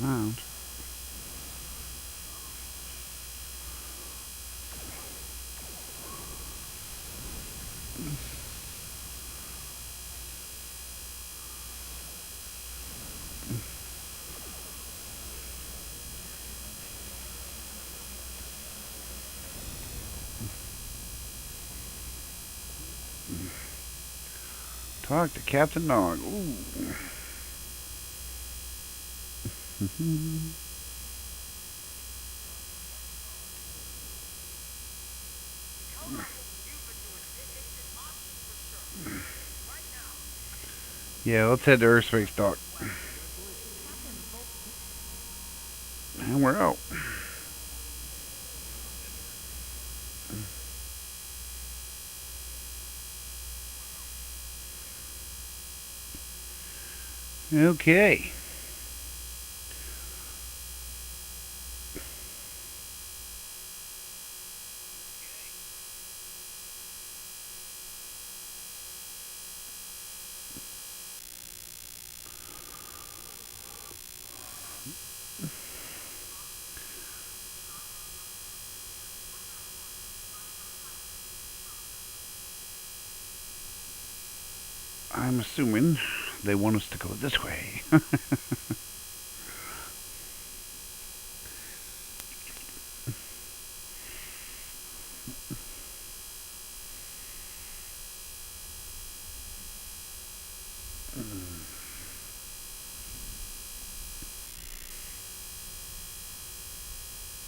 Renowned. Talk to Captain Nog. Ooh. Yeah, let's head to Earthspace Dock. And we're out. Okay. I'm assuming they want us to go this way.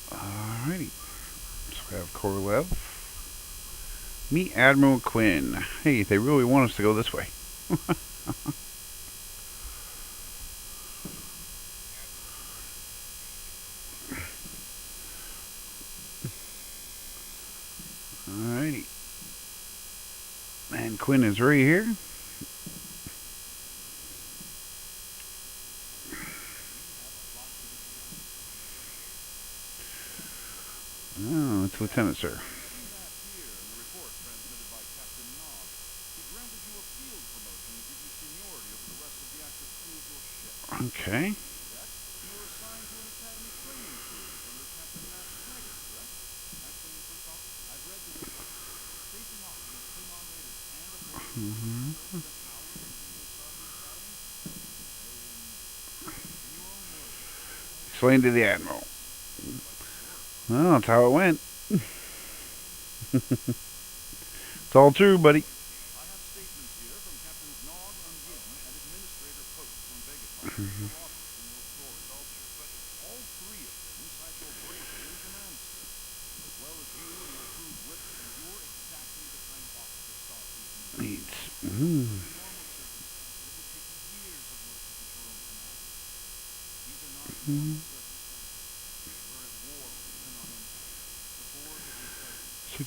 Alrighty. So we have Korolev. Meet Admiral Quinn. Hey, they really want us to go this way. Alrighty. And Quinn is right here. Oh, it's Lieutenant, sir. Okay. Explain to the Admiral. Well, that's how it went. It's all true, buddy.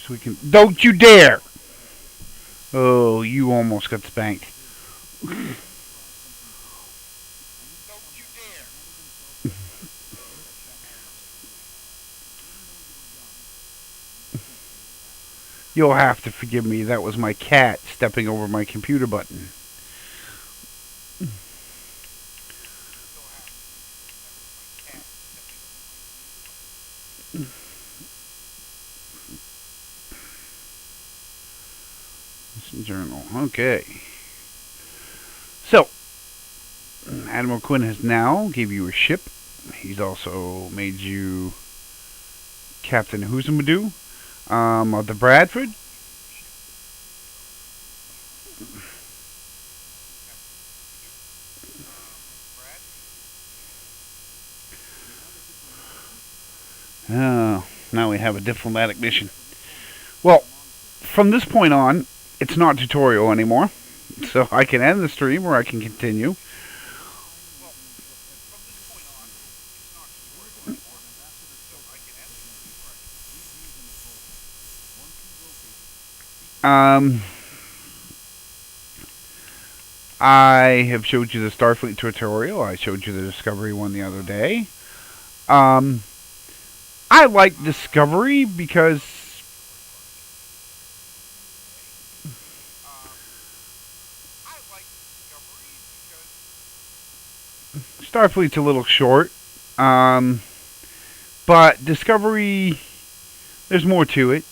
We can. Don't you dare! Oh, you almost got spanked. Don't you dare! You'll have to forgive me. That was my cat stepping over my computer button. Journal. Okay. So, Admiral Quinn has now gave you a ship. He's also made you Captain Huzamadoo of the Bradford. Now we have a diplomatic mission. Well, from this point on, it's not tutorial anymore, so I can end the stream or I can continue. I have showed you the Starfleet tutorial. I showed you the Discovery one the other day. I like Discovery because Starfleet's a little short. But Discovery, there's more to it.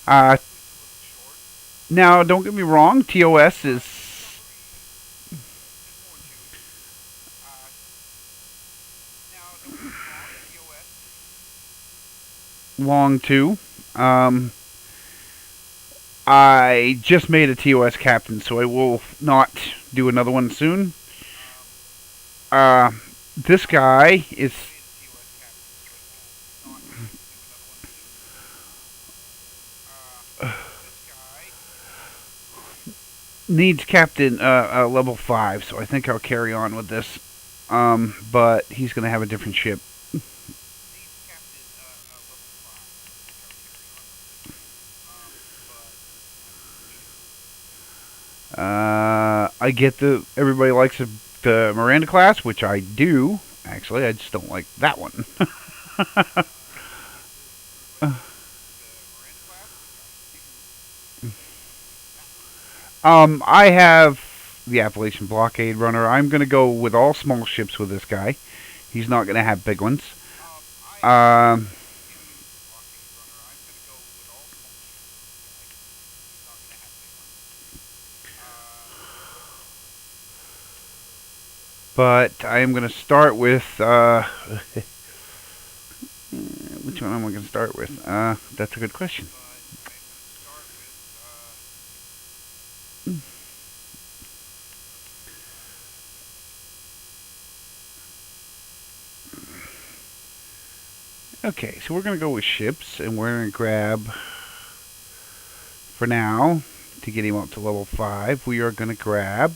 Uh, Now, don't get me wrong, TOS is long too. Um, I just made a TOS captain, so I will not do another one soon. Uh, this guy is needs captain level 5, so I think I'll carry on with this. But he's going to have a different ship. I get everybody likes the Miranda class, which I do. Actually, I just don't like that one. I have the Appalachian Blockade Runner. I'm going to go with all small ships with this guy. He's not going to have big ones. Um, but I am going to start with which one am I going to start with? That's a good question. Okay, so we're going to go with ships, and we're going to grab, for now, to get him up to level 5, we are going to grab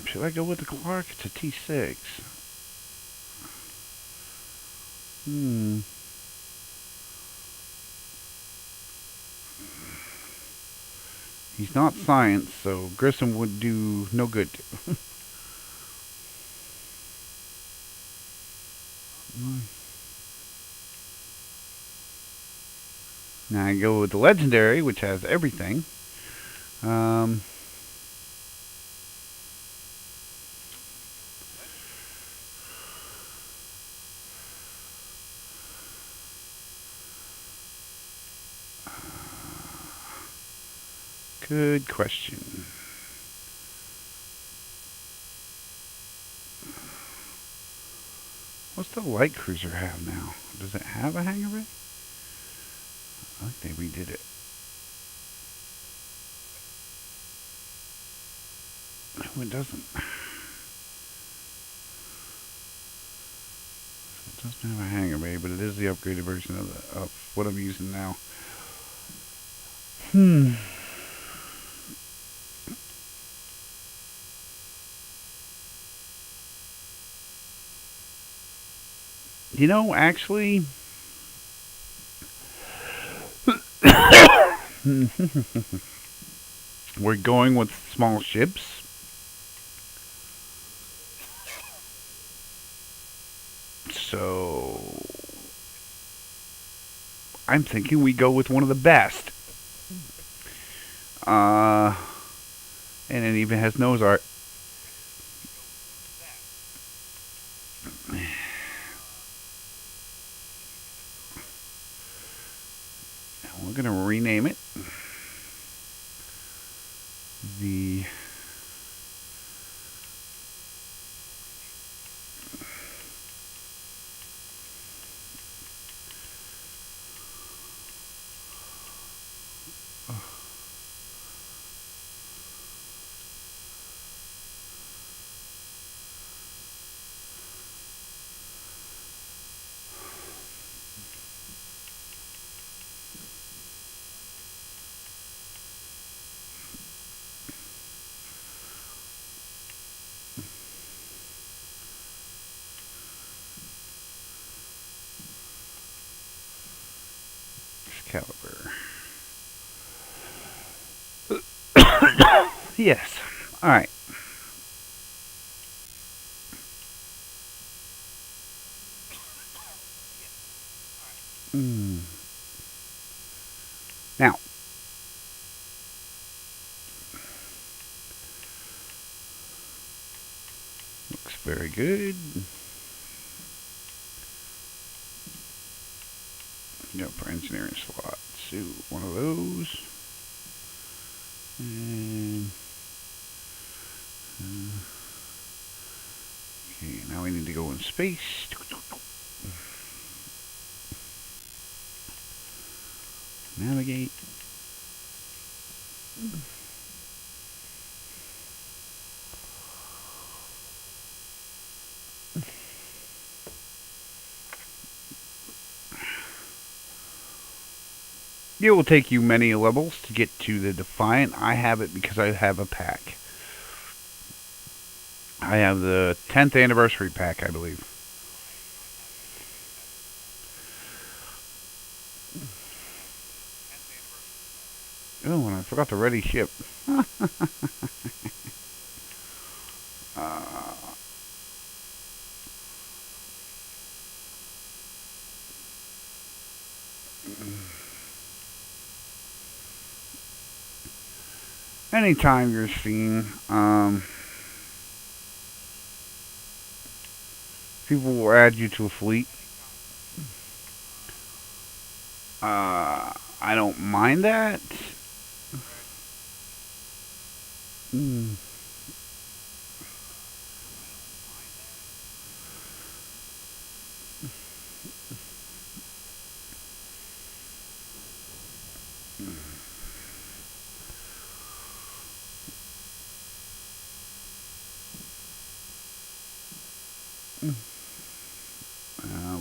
should I go with the Clark? It's a T6. He's not science, so Grissom would do no good. Now I go with the legendary, which has everything. Good question. What's the light cruiser have now? Does it have a hangar bay? I think they redid it. No, it doesn't. It doesn't have a hangar bay, but it is the upgraded version of what I'm using now. You know, actually, we're going with small ships. So, I'm thinking we go with one of the best. And it even has nose art. We're going to rename it the Excalibur. Yes. All right. Now, Very good. Yep, for engineering slots. So one of those. And okay, now we need to go in space. Navigate. It will take you many levels to get to the Defiant. I have it because I have a pack. I have the 10th anniversary pack, I believe. Oh, and I forgot the ready ship. Anytime you're seeing people will add you to a fleet. I don't mind that. Mm.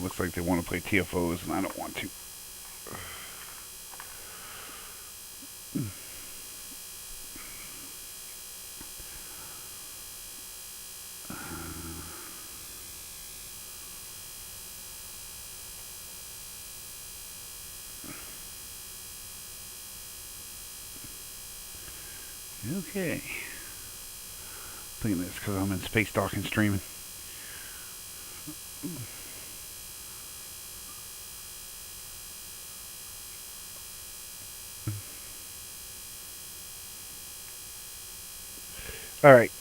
Looks like they want to play TFOs, and I don't want to. Okay. Thinking this because I'm in Space Dock and streaming. Alright.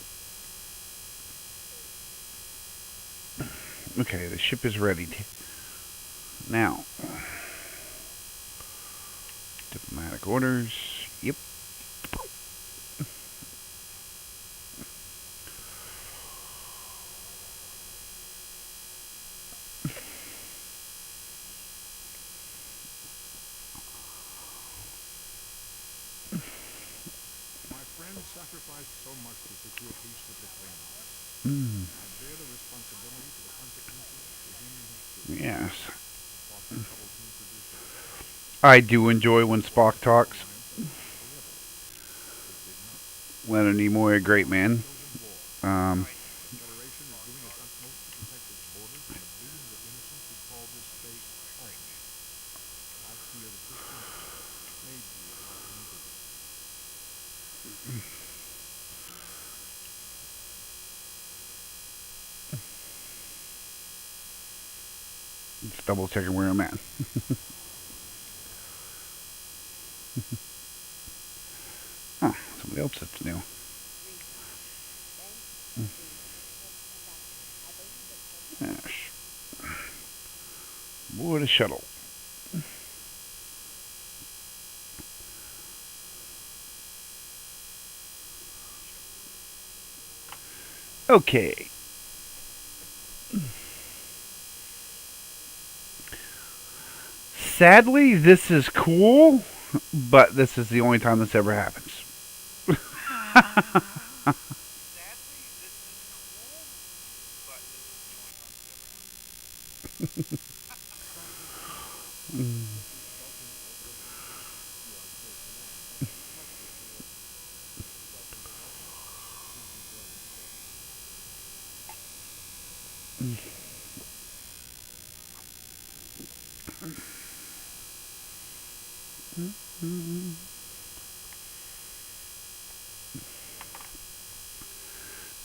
Okay, the ship is ready. Now. Diplomatic orders. Yep. My friends sacrificed so much to secure peace with the Klingons. Mm. I bear the responsibility for the consequences to human history. Yes. Spock troubles me to this day. I do enjoy when Spock talks. Forever. It did not. Leonard Nimoy, a great man. War. Um, The Federation is doing its utmost to protect its borders from the billions of innocents who call this space home. I fear that this country may be our individual. just double checking where I'm at. Huh, somebody else that's new. Yes. Board a shuttle. Okay. Sadly, this is cool, but this is the only time this ever happens.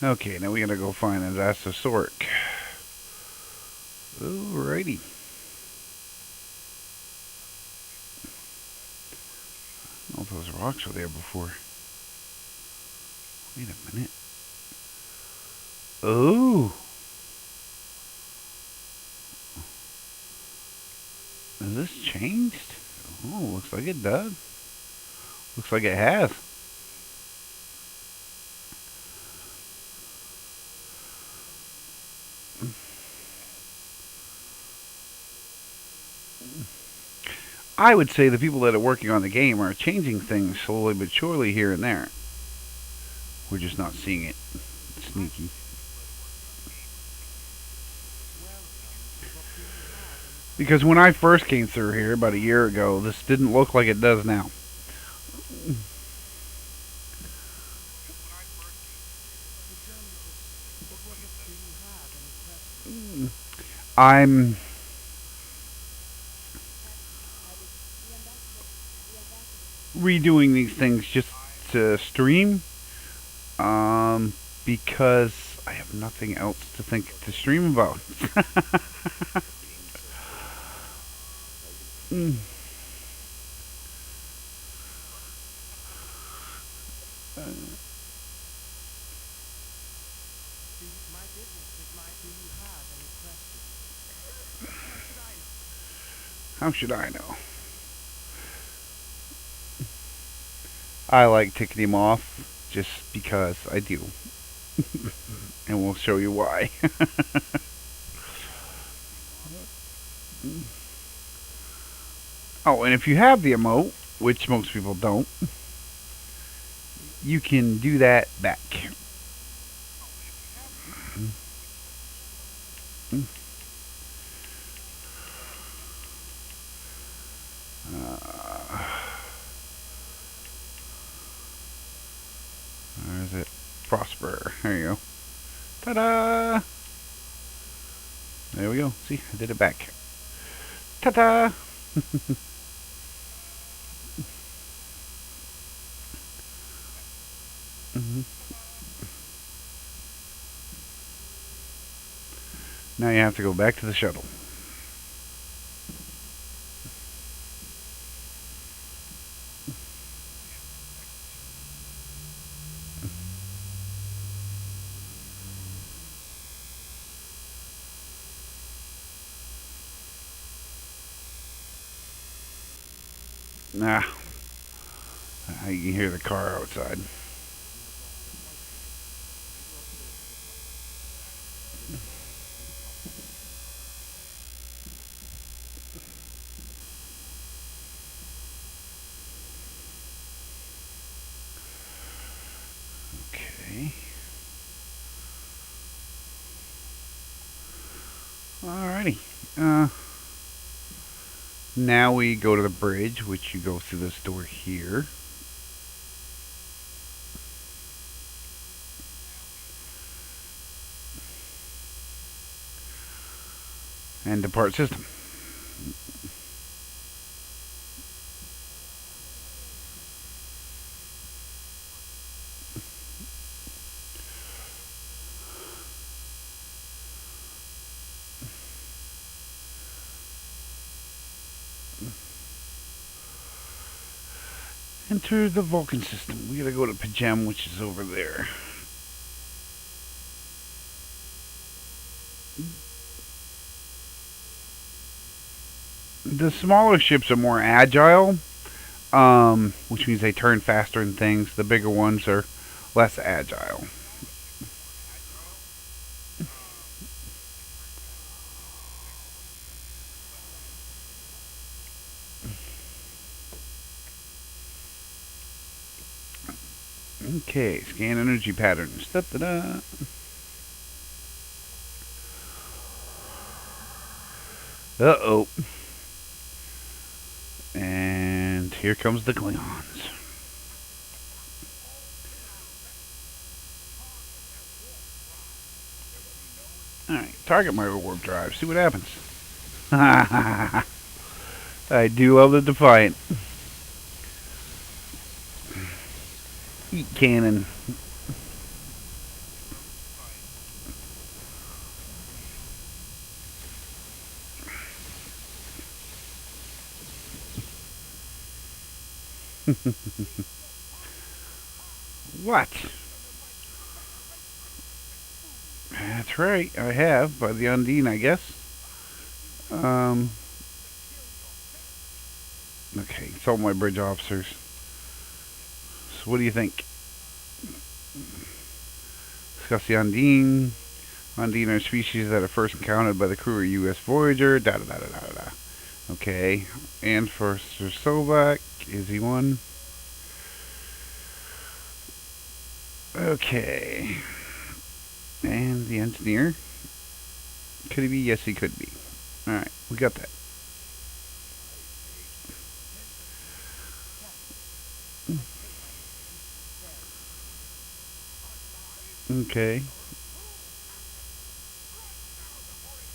Okay, now we gotta go find an Astasork. Alrighty. I don't know if those rocks were there before. Wait a minute. Oh! Is this changed? Oh, looks like it does. Looks like it has. I would say the people that are working on the game are changing things slowly but surely here and there. We're just not seeing it. Sneaky. Because when I first came through here about a year ago, this didn't look like it does now. I'm redoing these things just to stream, because I have nothing else to think to stream about. Mm. My business is my. Do you have any questions? How should I know? I like ticking him off just because I do. And we'll show you why. Oh, and if you have the emote, which most people don't, you can do that back. Where is it? Prosper. There you go. Ta-da! There we go. See, I did it back. Ta-da! Now you have to go back to the shuttle. Nah. You can hear the car outside. Okay. Alrighty. Now we go to the bridge, which you go through this door here. And depart system. Enter the Vulcan system. We gotta go to Pajem, which is over there. The smaller ships are more agile, which means they turn faster and things. The bigger ones are less agile. Okay, scan energy patterns. Da-da-da. Uh-oh. And here comes the Klingons. Alright, target my warp drive. See what happens. I do love the Defiant. Eat cannon. What? That's right, I have, by the Undine, I guess. Okay, it's all my bridge officers. So what do you think? Discuss the Undine. Undine are species that are first encountered by the crew of U.S. Voyager. Da da da da da da. Okay, and for Sir Sobek, is he one? Okay, and the engineer. Could he be? Yes, he could be. All right, we got that. Okay.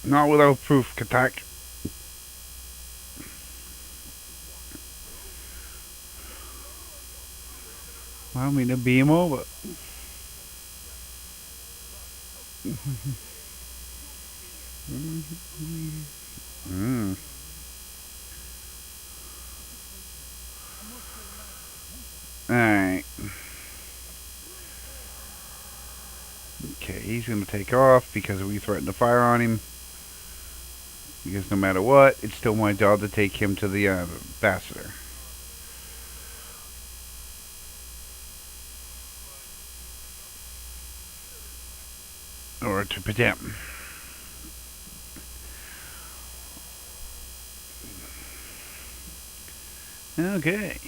Not without proof, Katak. Allow me to beam over. Mm. Alright. Okay, he's going to take off because we threatened to fire on him. Because no matter what, it's still my job to take him to the ambassador. Or to Patem. Okay.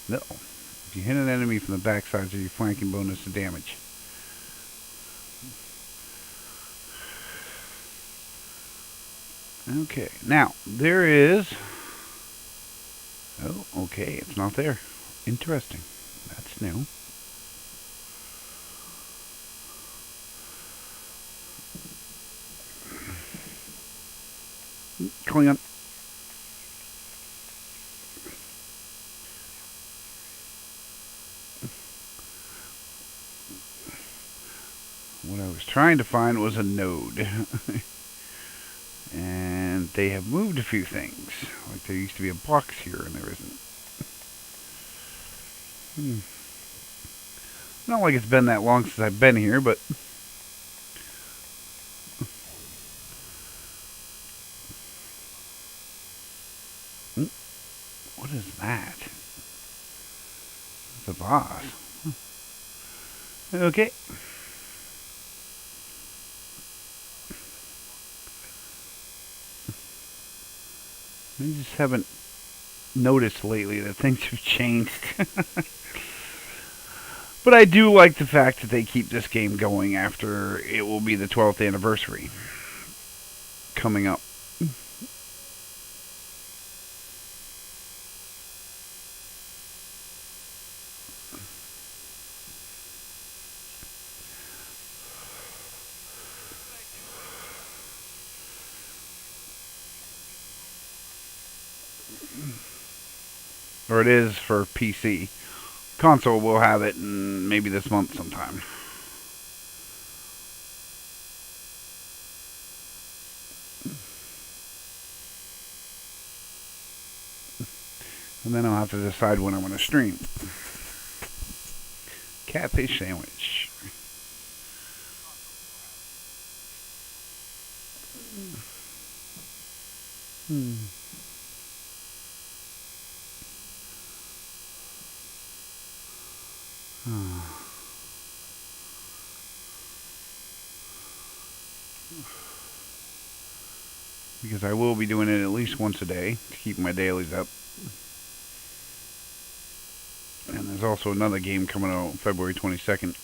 No. If you hit an enemy from the backside, you're flanking bonus to damage. Okay. Now, there is... Oh, okay. It's not there. Interesting. That's new. Klingon. What I was trying to find was a node. And they have moved a few things. Like there used to be a box here and there isn't. Not like it's been that long since I've been here, but... What is that? It's a boss. Okay. I just haven't noticed lately that things have changed. But I do like the fact that they keep this game going after it will be the 12th anniversary coming up. Or it is for PC. Console will have it in maybe this month sometime. And then I'll have to decide when I'm going to stream. Catfish sandwich. Because I will be doing it at least once a day to keep my dailies up. And there's also another game coming out February 22nd.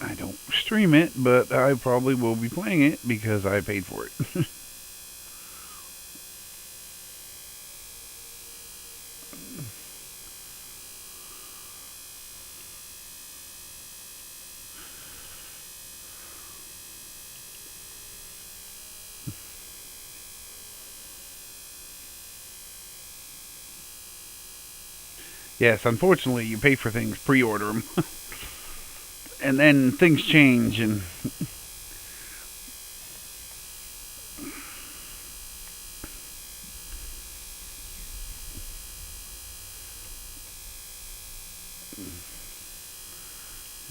I don't stream it, but I probably will be playing it because I paid for it. Yes, unfortunately, you pay for things, pre-order them, and then things change, and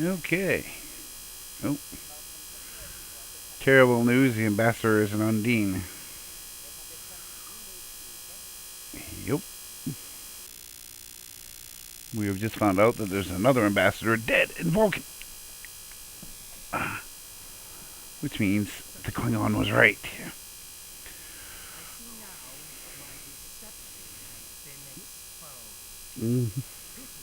Okay. Oh. Terrible news, the ambassador is an Undine. Yep. We have just found out that there's another ambassador dead in Vulcan. Which means the Klingon was right. I see now my deception has been exposed. Mm-hmm. Pity.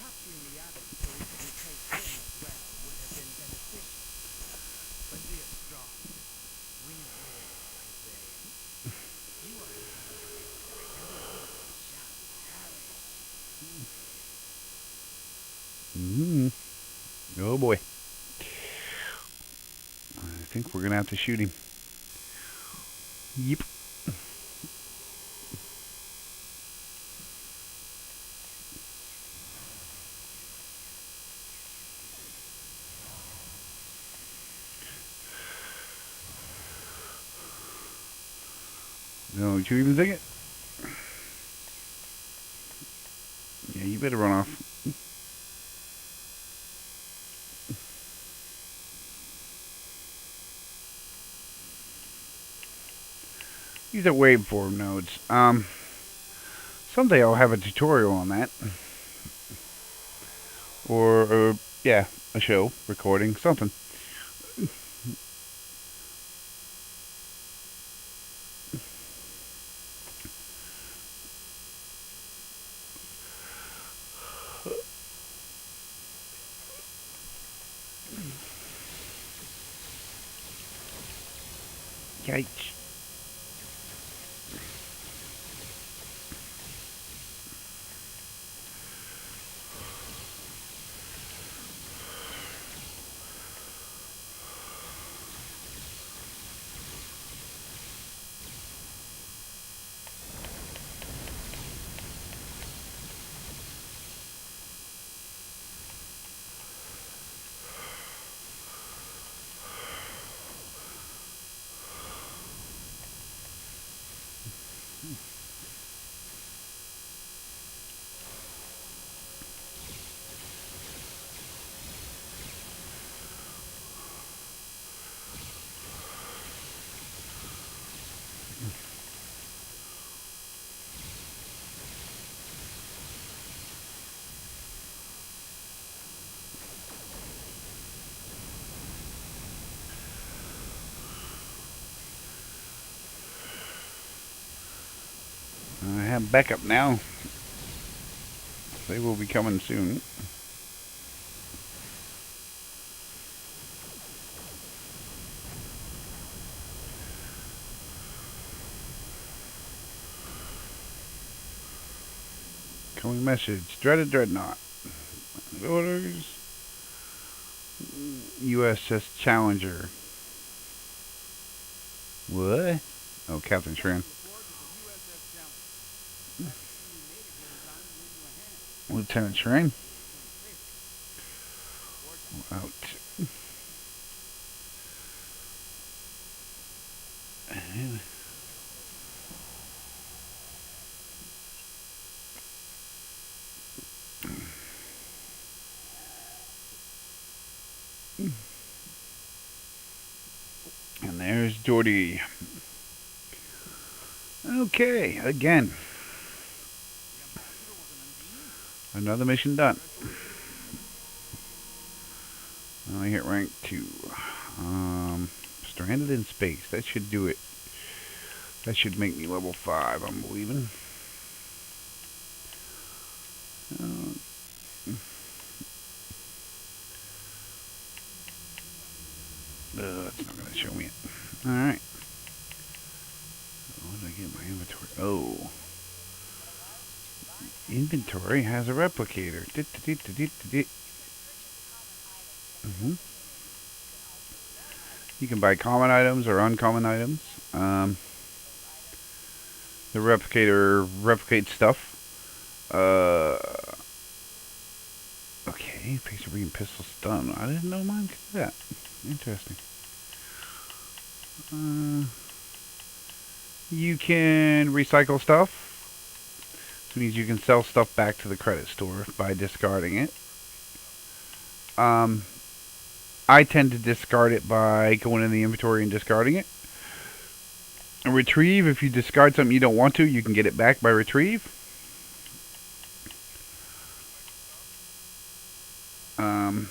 Capturing the abbot so we could replace him as well would have been beneficial. But we are strong. We will prevail. You are defeated, and the weak shall perish. Mm-hmm. Oh boy. I think we're gonna have to shoot him. Yep. Don't you even think it? Yeah, you better run off. These are waveform nodes. Someday I'll have a tutorial on that. Or yeah, a show, recording, something. Yikes. I have backup now. They will be coming soon. Coming message. Dreaded Dreadnought. Orders. USS Challenger. What? Oh, Captain Shrin. Lieutenant Shrin. Out. And there's Geordi. Okay, again. Another mission done. I hit rank 2. Stranded in space. That should do it. That should make me level 5, I'm believing. It's not going to show me it. Alright. What did I get in my inventory? Oh. Inventory has a replicator. You can buy common items or uncommon items. The replicator replicates stuff. Okay, face of reading pistol stun. I didn't know mine could do that. Interesting. You can recycle stuff. Which means you can sell stuff back to the credit store by discarding it. I tend to discard it by going in the inventory and discarding it. And retrieve, if you discard something you don't want to, you can get it back by retrieve. Um,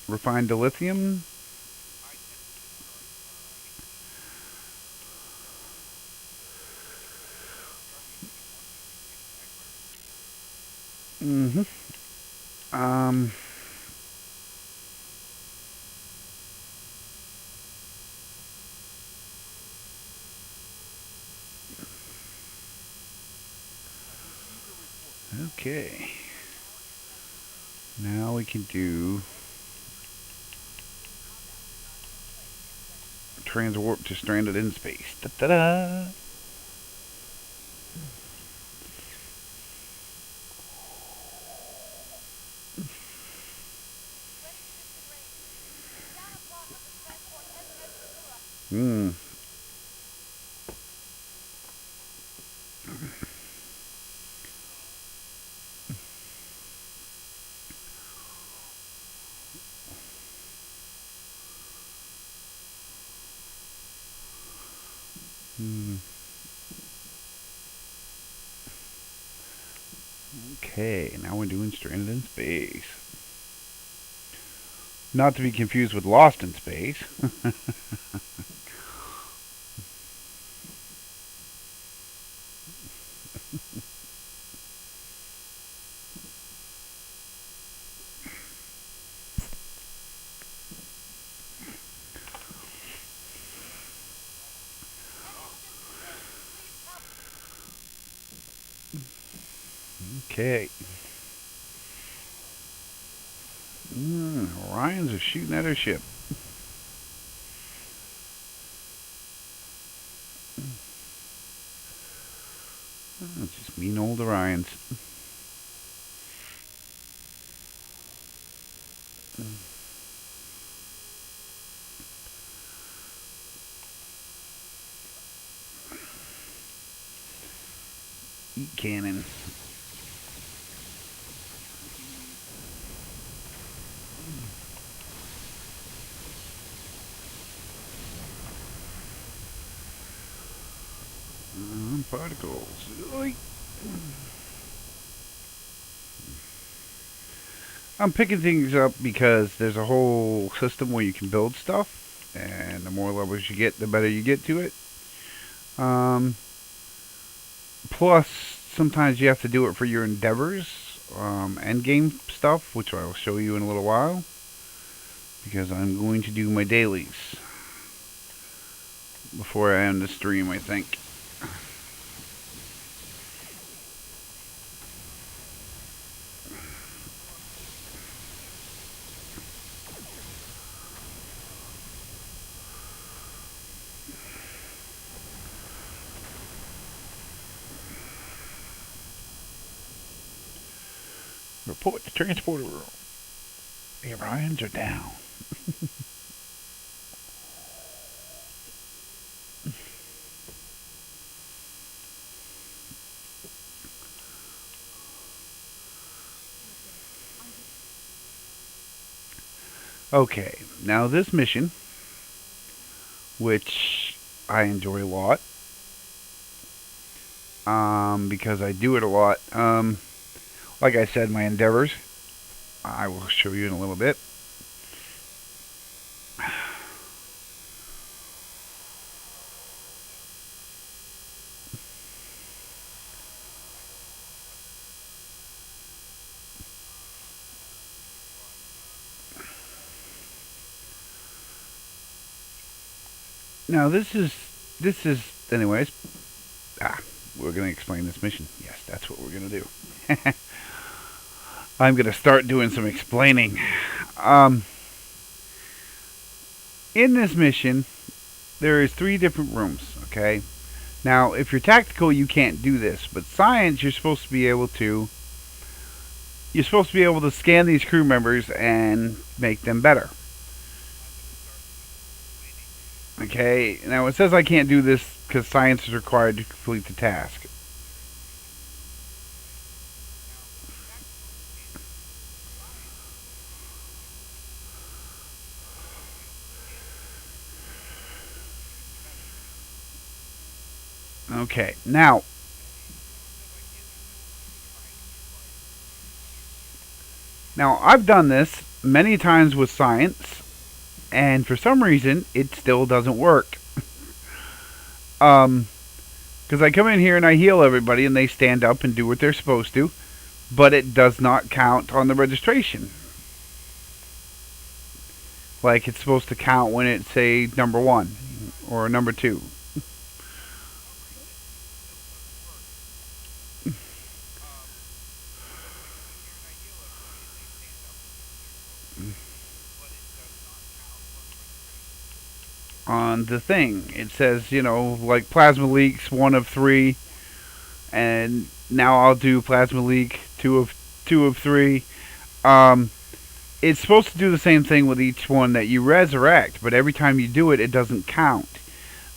Refined dilithium. Mm-hmm. Um, okay. Now we can do transwarp to stranded in space. Da-da-da! Hmm. Hmm. Okay, now we're doing stranded in space. Not to be confused with Lost in Space. Okay. Orions are shooting at our ship. Oh, just mean old Orions. Eat cannon. Particles. Oy. I'm picking things up because there's a whole system where you can build stuff, and the more levels you get, the better you get to it. Plus, sometimes you have to do it for your endeavors, end game stuff, which I will show you in a little while, because I'm going to do my dailies before I end the stream, I think. Report to transporter room. The Orions are down. Okay, now this mission, which I enjoy a lot, because I do it a lot. Like I said, my endeavors, I will show you in a little bit. Now this is, anyways, we're going to explain this mission. Yes, that's what we're going to do. I'm going to start doing some explaining. In this mission, there is 3 different rooms, okay? Now, if you're tactical, you can't do this, but science, you're supposed to be able to scan these crew members and make them better. Okay, now it says I can't do this because science is required to complete the task. Okay, now I've done this many times with science, and for some reason it still doesn't work. Because I come in here and I heal everybody, and they stand up and do what they're supposed to, but it does not count on the registration. Like it's supposed to count when it's say number one or number two. On the thing, it says, like plasma leaks 1 of 3, and now I'll do plasma leak 2 of 3. Um, it's supposed to do the same thing with each one that you resurrect, but every time you do it, it doesn't count.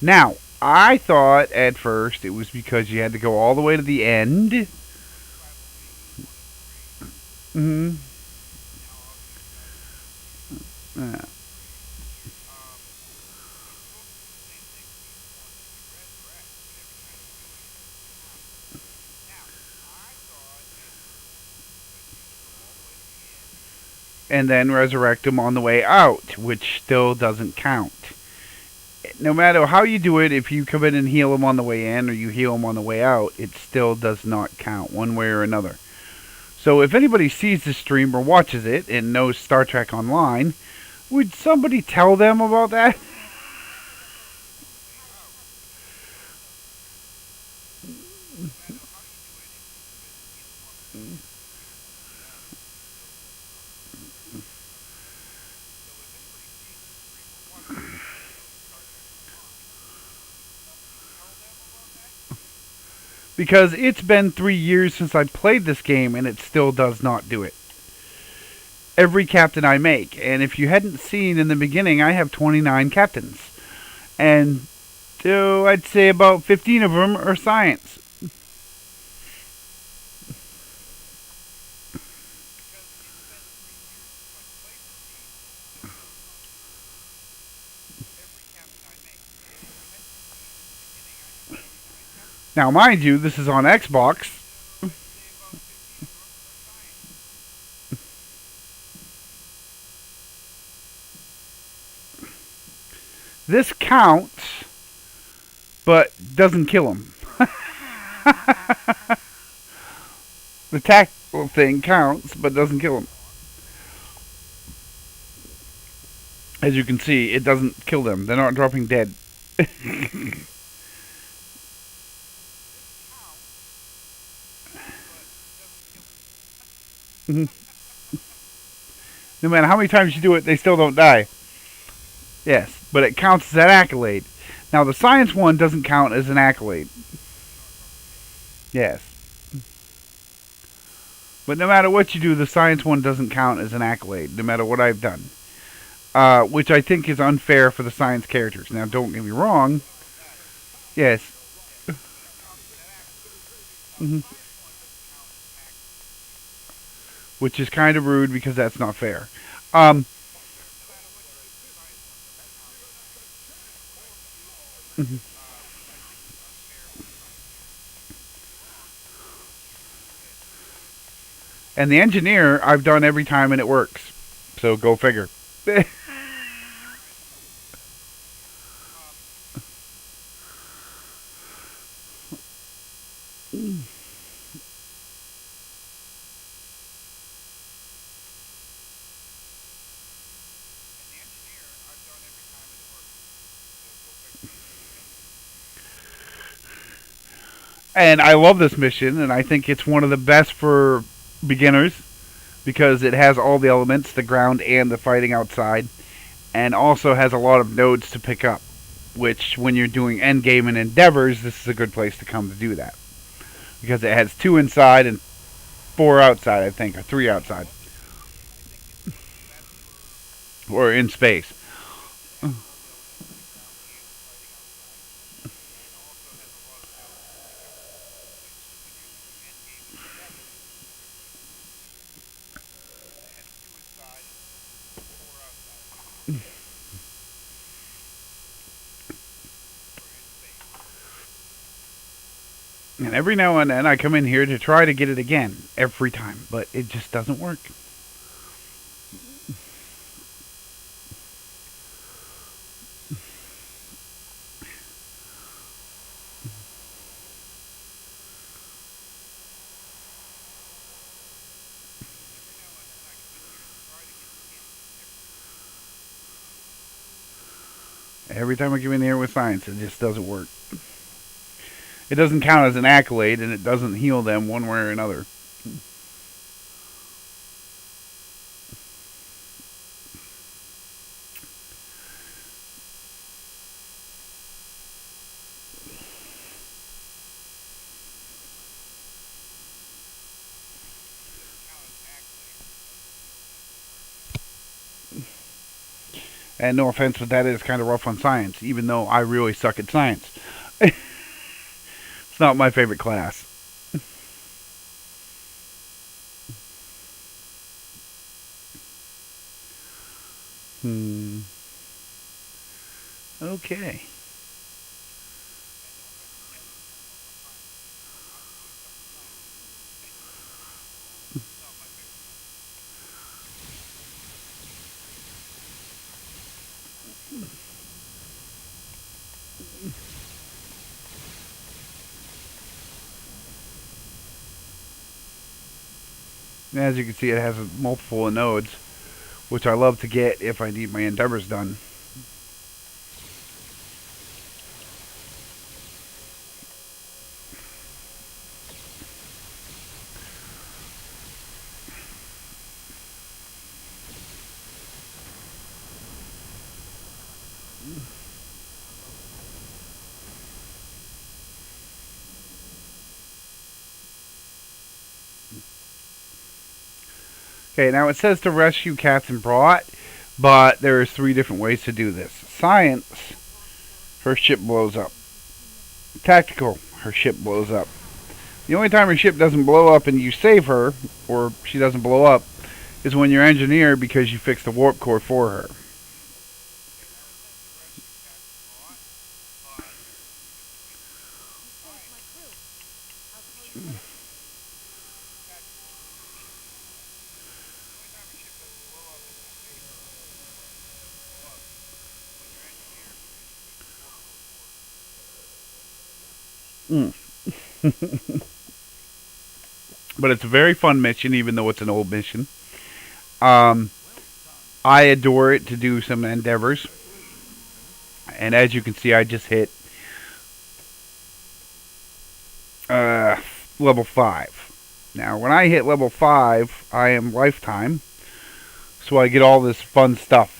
Now, I thought at first it was because you had to go all the way to the end. Hmm. Uh, and then resurrect them on the way out, which still doesn't count. No matter how you do it, if you come in and heal them on the way in or you heal them on the way out, it still does not count one way or another. So if anybody sees this stream or watches it and knows Star Trek Online, would somebody tell them about that? Because it's been 3 years since I played this game and it still does not do it. Every captain I make, and if you hadn't seen in the beginning, I have 29 captains. And I'd say about 15 of them are science. Now, mind you, this is on Xbox. This counts, but doesn't kill him. The tactical thing counts, but doesn't kill him. As you can see, it doesn't kill them. They're not dropping dead. No matter how many times you do it, they still don't die. Yes, but it counts as an accolade. Now, the science one doesn't count as an accolade. Yes. But no matter what you do, the science one doesn't count as an accolade, no matter what I've done. Which I think is unfair for the science characters. Now, don't get me wrong. Yes. Which is kind of rude because that's not fair. Um, and the engineer, I've done every time and it works. So go figure. And I love this mission, and I think it's one of the best for beginners because it has all the elements, the ground and the fighting outside, and also has a lot of nodes to pick up, which when you're doing endgame and endeavors, this is a good place to come to do that. Because it has 2 inside and 4 outside, I think, or 3 outside. Or in space. And every now and then I come in here to try to get it again, every time, but it just doesn't work. Every time I come in here with science, it just doesn't work. It doesn't count as an accolade, and it doesn't heal them one way or another. And no offense, but that is kind of rough on science, even though I really suck at science. It's not my favorite class. Okay. As you can see, it has multiple nodes, which I love to get if I need my endeavors done. Okay, now it says to rescue Captain Brought, but there's 3 different ways to do this. Science, her ship blows up. Tactical, her ship blows up. The only time her ship doesn't blow up and you save her, or she doesn't blow up, is when you're engineer because you fix the warp core for her. Save my crew. I'll call you later. But it's a very fun mission, even though it's an old mission. I adore it to do some endeavors. And as you can see, I just hit level 5. Now, when I hit level 5, I am lifetime. So I get all this fun stuff.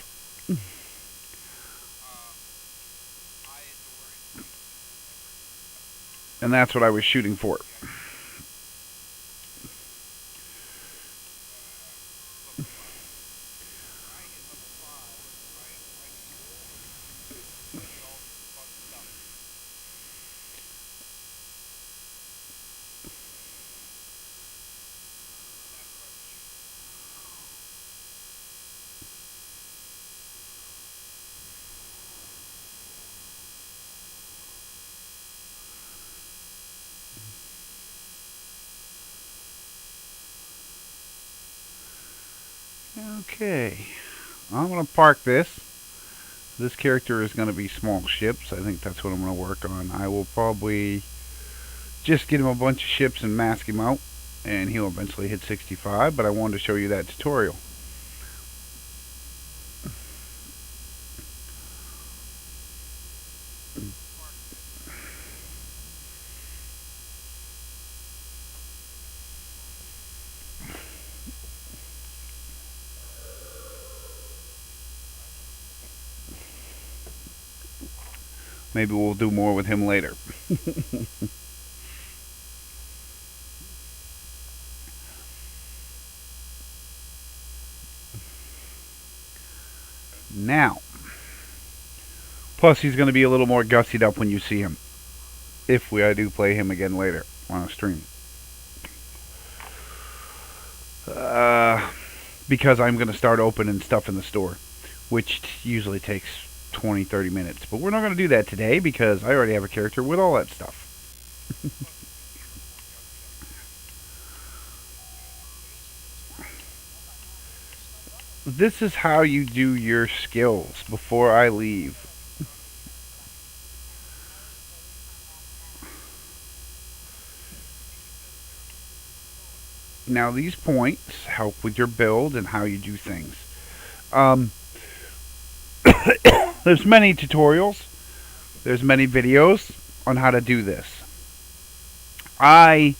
And that's what I was shooting for. Okay, I'm going to park this. This character is going to be small ships. I think that's what I'm going to work on. I will probably just get him a bunch of ships and mask him out, and he'll eventually hit 65, but I wanted to show you that tutorial. Maybe we'll do more with him later. Now, plus he's going to be a little more gussied up when you see him, if I do play him again later on a stream. Because I'm going to start opening stuff in the store, which usually takes 20-30 minutes. But we're not going to do that today because I already have a character with all that stuff. this is how you do your skills before I leave. Now these points help with your build and how you do things. Um, there's many tutorials. There's many videos on how to do this. I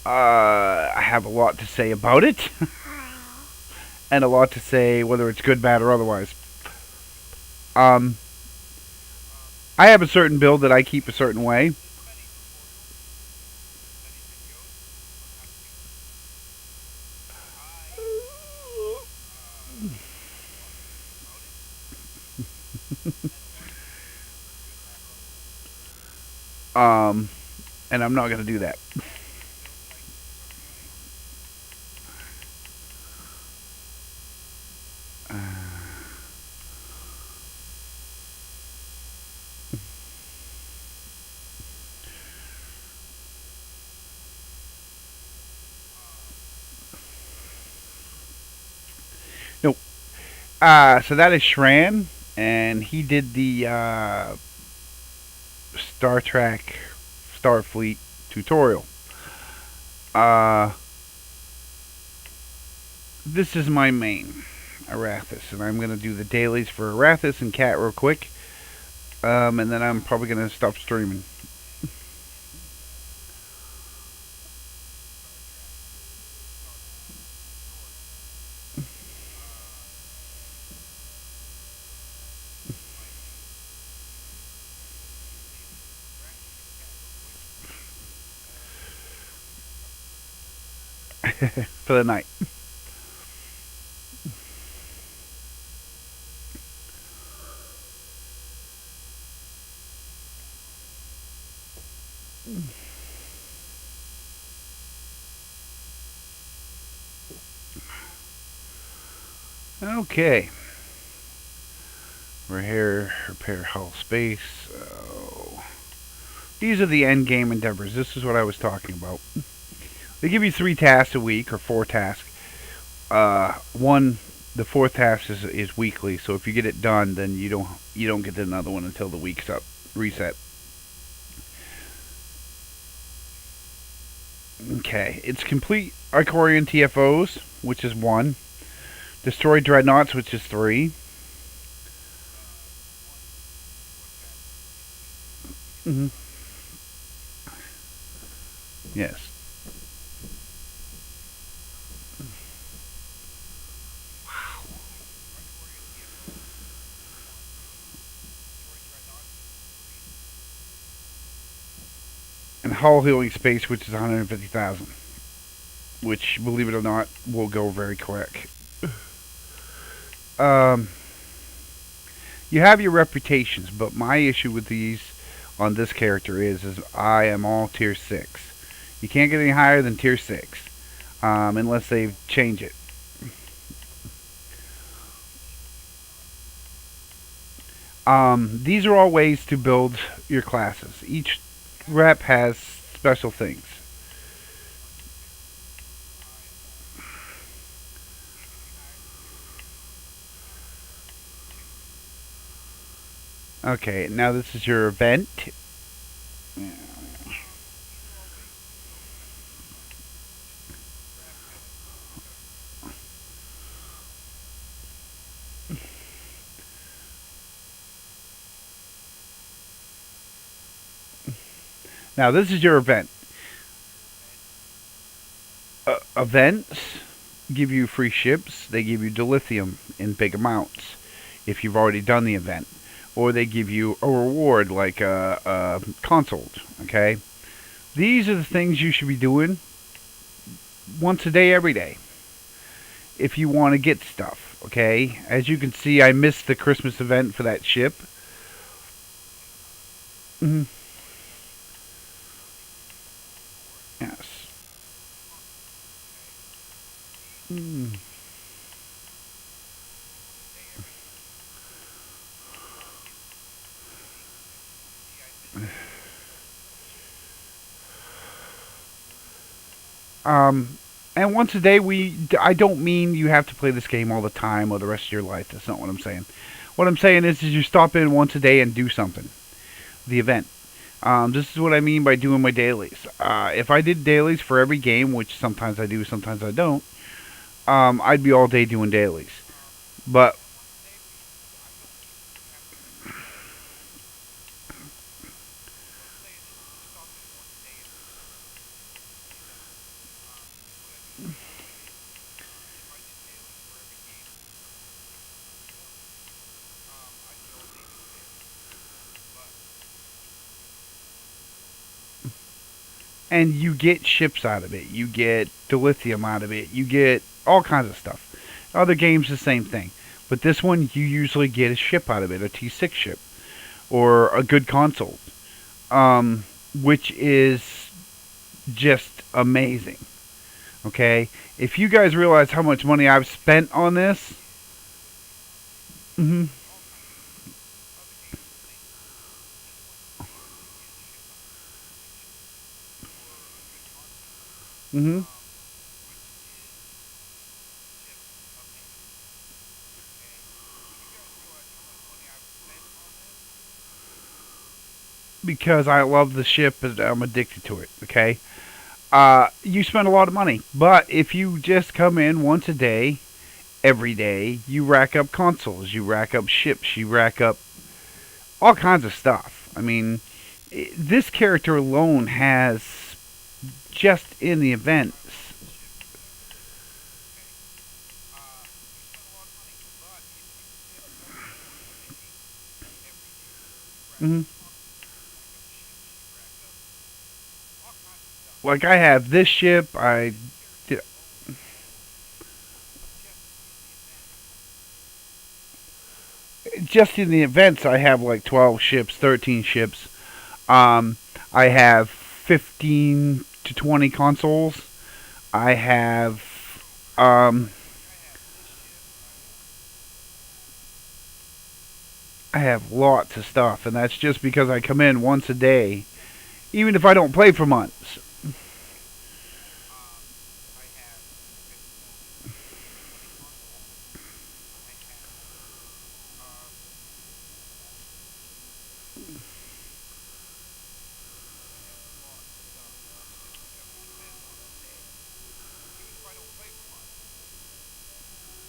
have a lot to say about it, and a lot to say whether it's good, bad, or otherwise. Um, I have a certain build that I keep a certain way. Um, and I'm not going to do that. No. So that is Shran, and he did the Star Trek Starfleet tutorial. Uh, this is my main, Arathis, and I'm going to do the dailies for Arathis and Cat real quick, and then I'm probably going to stop streaming. For the night. Okay. We're here, repair hull space. These are the end game endeavors. This is what I was talking about. They give you 3 tasks a week, or 4 tasks. The fourth task is weekly, so if you get it done, then you don't get another one until the week's up reset. Okay, it's complete Icorian TFOs, which is 1. Destroy Dreadnoughts, which is 3. Mm-hmm. Yes. And hull healing space, which is 150,000. Which, believe it or not, will go very quick. Um, you have your reputations, but my issue with these on this character is I am all tier 6. You can't get any higher than tier 6, unless they change it. These are all ways to build your classes. Each rep has special things. Okay, now this is your event. Now this is your event. Events give you free ships. They give you dilithium in big amounts if you've already done the event, or they give you a reward like a consult. Okay, these are the things you should be doing once a day, every day, if you want to get stuff. Okay, as you can see, I missed the Christmas event for that ship. Mm-hmm. Yes. Mm. And once a day, I don't mean you have to play this game all the time or the rest of your life. That's not what I'm saying. What I'm saying is you stop in once a day and do something. The event. This is what I mean by doing my dailies. If I did dailies for every game, which sometimes I do, sometimes I don't, I'd be all day doing dailies. But and you get ships out of it. You get dilithium out of it. You get all kinds of stuff. Other games, the same thing. But this one, you usually get a ship out of it, a T6 ship, or a good console, which is just amazing. Okay? If you guys realize how much money I've spent on this, mm-hmm. Mm-hmm. Because I love the ship and I'm addicted to it, okay? You spend a lot of money. But if you just come in once a day, every day, you rack up consoles, you rack up ships, you rack up all kinds of stuff. I mean, this character alone has, just in the events, mm-hmm. Like I have this ship, just in the events I have like 12 ships, 13 ships. I have 15 to 20 consoles. I have um, I have lots of stuff, and that's just because I come in once a day, even if I don't play for months.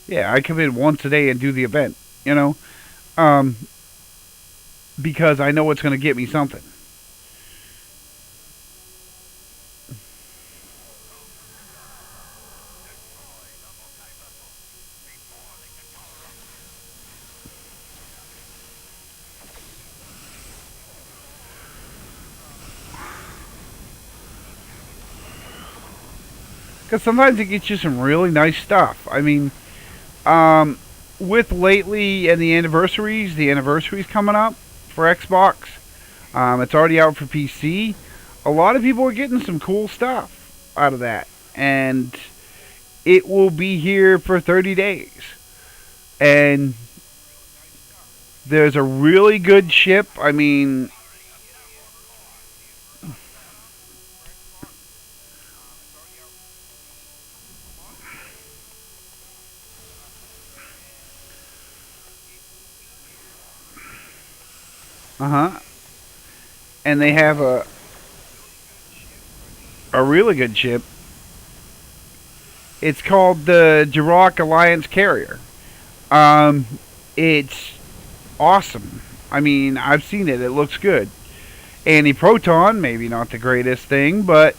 Yeah, I come in once a day and do the event, you know, um, because I know it's going to get me something. Because sometimes it gets you some really nice stuff. I mean, um, with lately and the anniversaries coming up for Xbox, it's already out for PC. A lot of people are getting some cool stuff out of that. And it will be here for 30 days. And there's a really good ship. I mean, uh-huh. And they have a really good ship. It's called the Jirok Alliance Carrier. Um, it's awesome. I mean, I've seen it. It looks good. Anti-proton, maybe not the greatest thing, but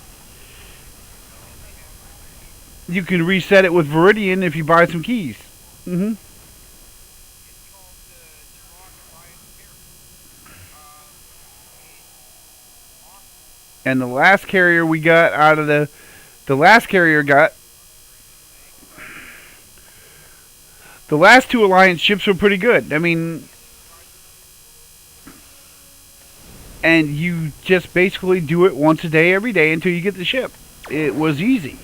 you can reset it with Viridian if you buy some keys. Hmm. And the last carrier we got out of the last carrier got the last two Alliance ships were pretty good. I mean, and you just basically do it once a day, every day until you get the ship. It was easy.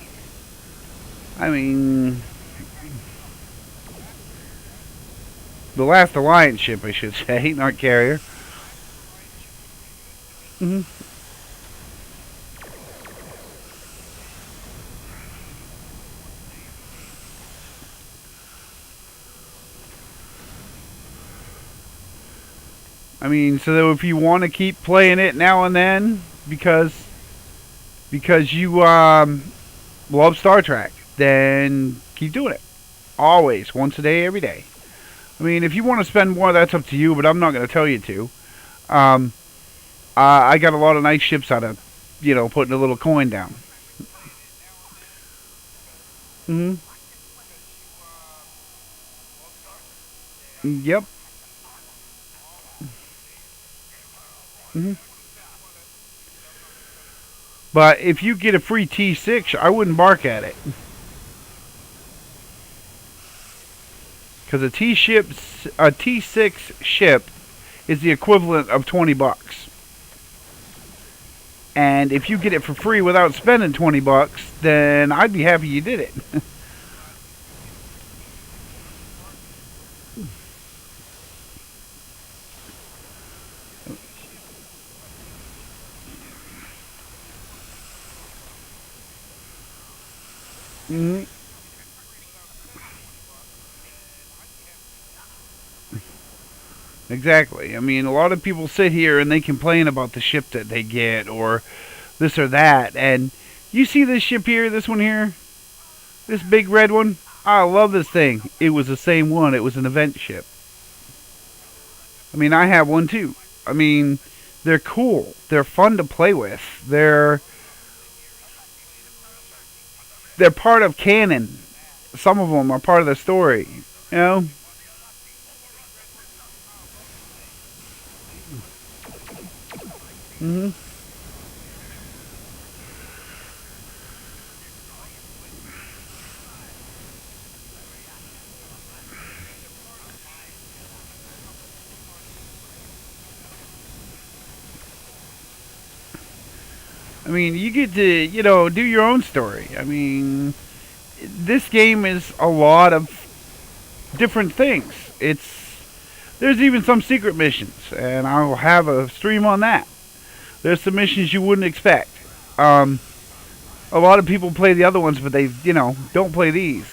I mean, the last Alliance ship, I should say, not carrier. Hmm. I mean, so if you want to keep playing it now and then because you love Star Trek, then keep doing it. Always, once a day, every day. I mean, if you want to spend more, that's up to you, but I'm not going to tell you to. Um, I got a lot of nice ships out of, putting a little coin down. Hmm. Yep. Hmm. But if you get a free T6, I wouldn't bark at it. Because a T6 ship is the equivalent of $20. And if you get it for free without spending $20, then I'd be happy you did it. Hmm. Exactly. I mean, a lot of people sit here and they complain about the ship that they get or this or that. And you see this ship here, this one here, this big red one? I love this thing. It was the same one. It was an event ship. I mean, I have one too. I mean, they're cool. They're fun to play with. They're part of canon. Some of them are part of the story. You know? Hmm. I mean, you get to, do your own story. I mean, this game is a lot of different things. There's even some secret missions, and I'll have a stream on that. There's some missions you wouldn't expect. A lot of people play the other ones, but they, don't play these.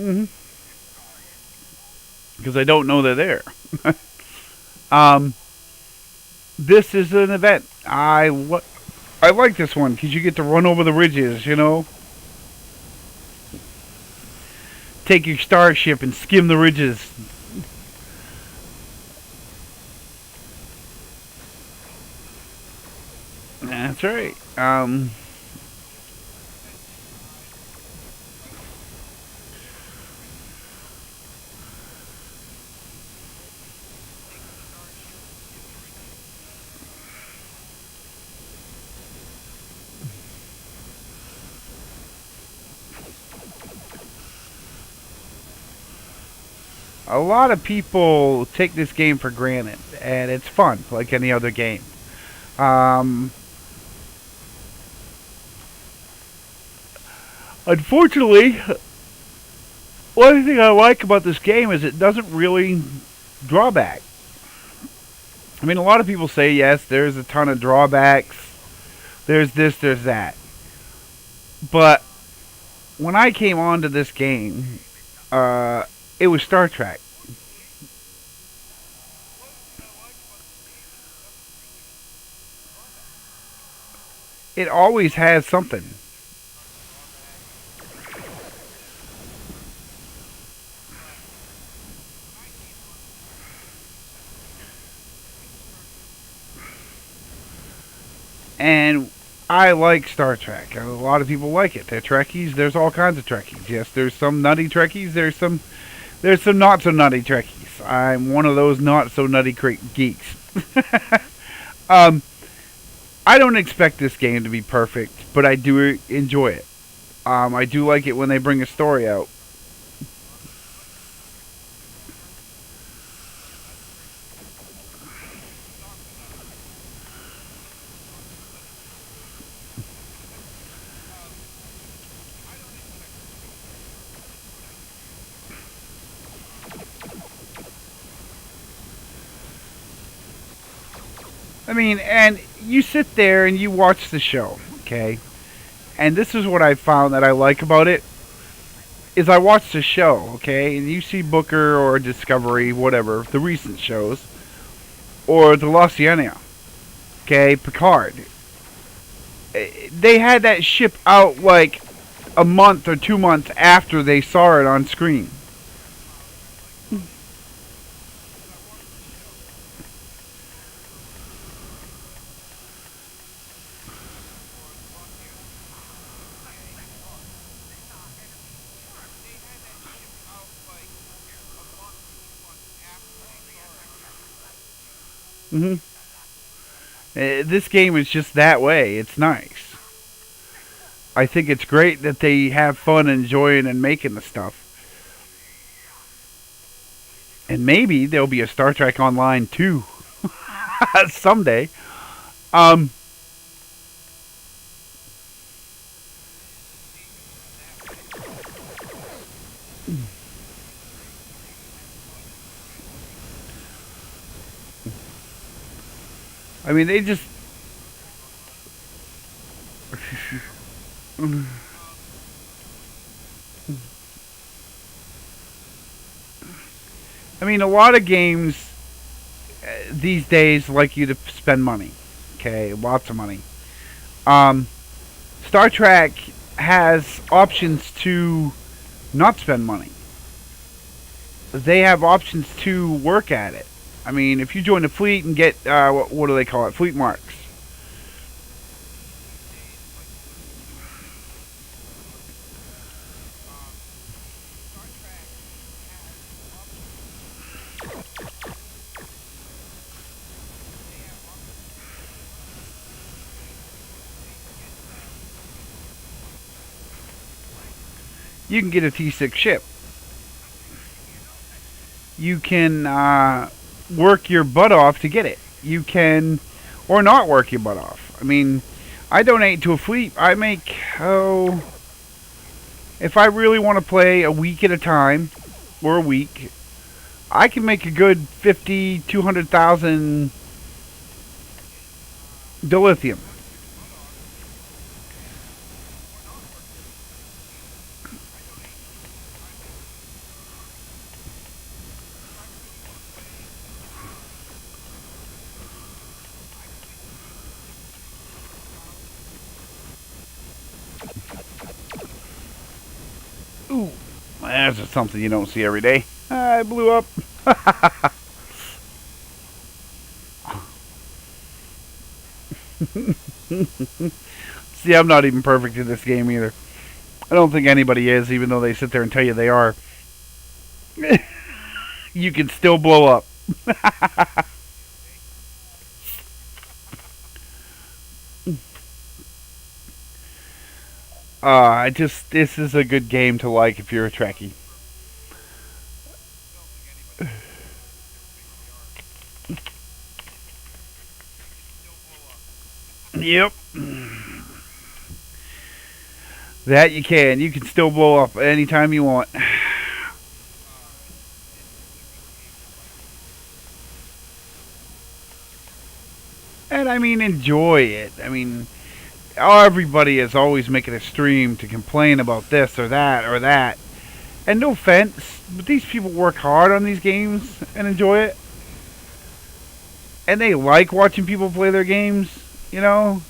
Hmm. Because I don't know they're there. um, this is an event. I like this one because you get to run over the ridges, take your starship and skim the ridges. That's right. A lot of people take this game for granted, and it's fun, like any other game. Um, Unfortunately, one thing I like about this game is it doesn't really drawback. I mean, a lot of people say, yes, there's a ton of drawbacks. There's this, there's that. But when I came onto this game, it was Star Trek. It always has something. And I like Star Trek. A lot of people like it. They're Trekkies. There's all kinds of Trekkies. Yes, there's some nutty Trekkies. There's some not so nutty Trekkies. I'm one of those not so nutty geeks. um, I don't expect this game to be perfect, but I do enjoy it. I do like it when they bring a story out. I mean, and you sit there and you watch the show, okay? And this is what I found that I like about it is I watch the show, okay? And you see Booker or Discovery, whatever, the recent shows, or the La Cienia, okay, Picard. They had that ship out like a month or 2 months after they saw it on screen. hmm This game is just that way. It's nice. I think it's great that they have fun enjoying and making the stuff. And maybe there'll be a Star Trek Online too someday. Um, I mean, they just. I mean, a lot of games these days like you to spend money. Okay, lots of money. Um, Star Trek has options to not spend money. They have options to work at it. I mean, if you join the fleet and get what do they call it? Fleet marks. You can get a T6 ship. You can work your butt off to get it. You can, or not work your butt off. I mean, I donate to a fleet. I make, if I really want to play a week at a time, or a week, I can make a good 50, 200,000 dilithium. Ooh, that's just something you don't see every day. I blew up. See, I'm not even perfect in this game either. I don't think anybody is, even though they sit there and tell you they are. You can still blow up. This is a good game to like if you're a Trekkie. Yep. That you can. You can still blow up anytime you want. And I mean, enjoy it. I mean, everybody is always making a stream to complain about this or that or that. And no offense, but these people work hard on these games and enjoy it. And they like watching people play their games, you know?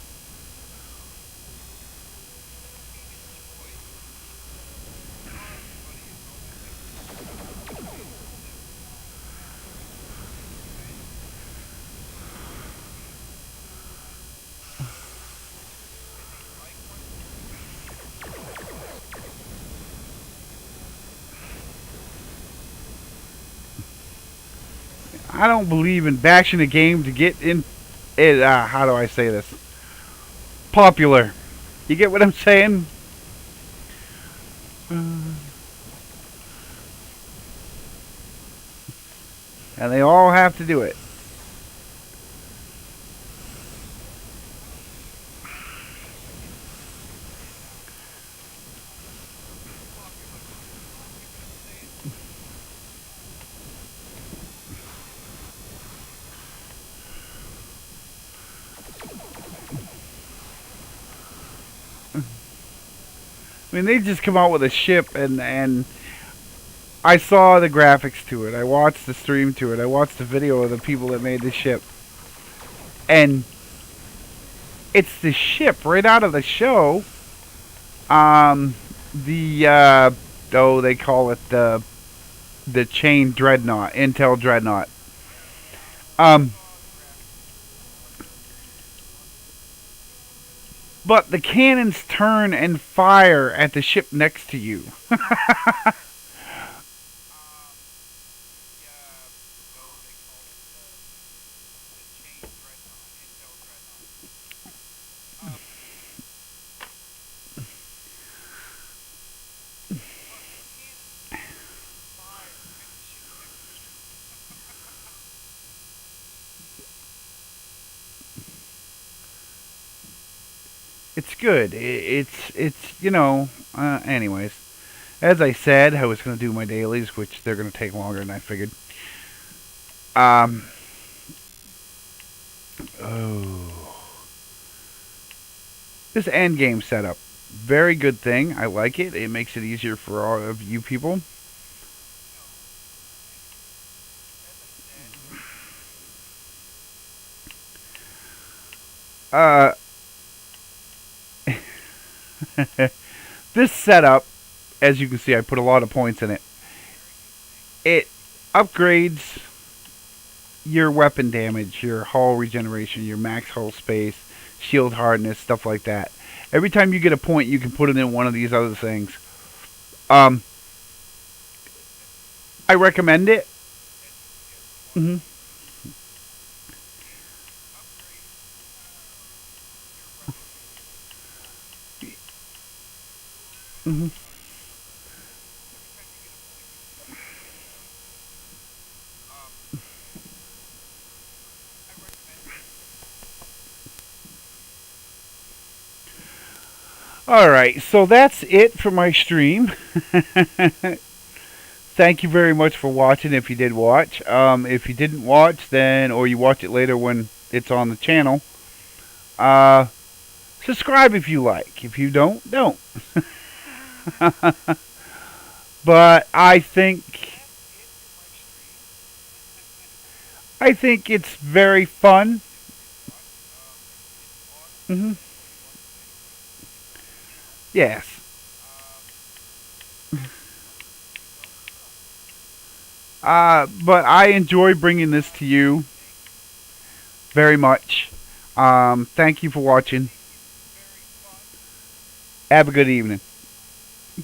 I don't believe in bashing a game to get in it. How do I say this? Popular. You get what I'm saying? And they all have to do it. I mean, they just come out with a ship, and I saw the graphics to it. I watched the stream to it. I watched the video of the people that made the ship, and it's the ship right out of the show. They call it the chain dreadnought, Intel dreadnought. But the cannons turn and fire at the ship next to you. It's good. It's anyways. As I said, I was going to do my dailies, which they're going to take longer than I figured. This endgame setup, very good thing. I like it. It makes it easier for all of you people. This setup, as you can see, I put a lot of points in it. It upgrades your weapon damage, your hull regeneration, your max hull space, shield hardness, stuff like that. Every time you get a point, you can put it in one of these other things. I recommend it. Mm-hmm. Mm-hmm. Alright, so that's it for my stream. Thank you very much for watching if you did watch. If you didn't watch, then, or you watch it later when it's on the channel, subscribe if you like. If you don't, don't. But I think it's very fun. Mm-hmm. Yes. But I enjoy bringing this to you very much. Thank you for watching. Have a good evening.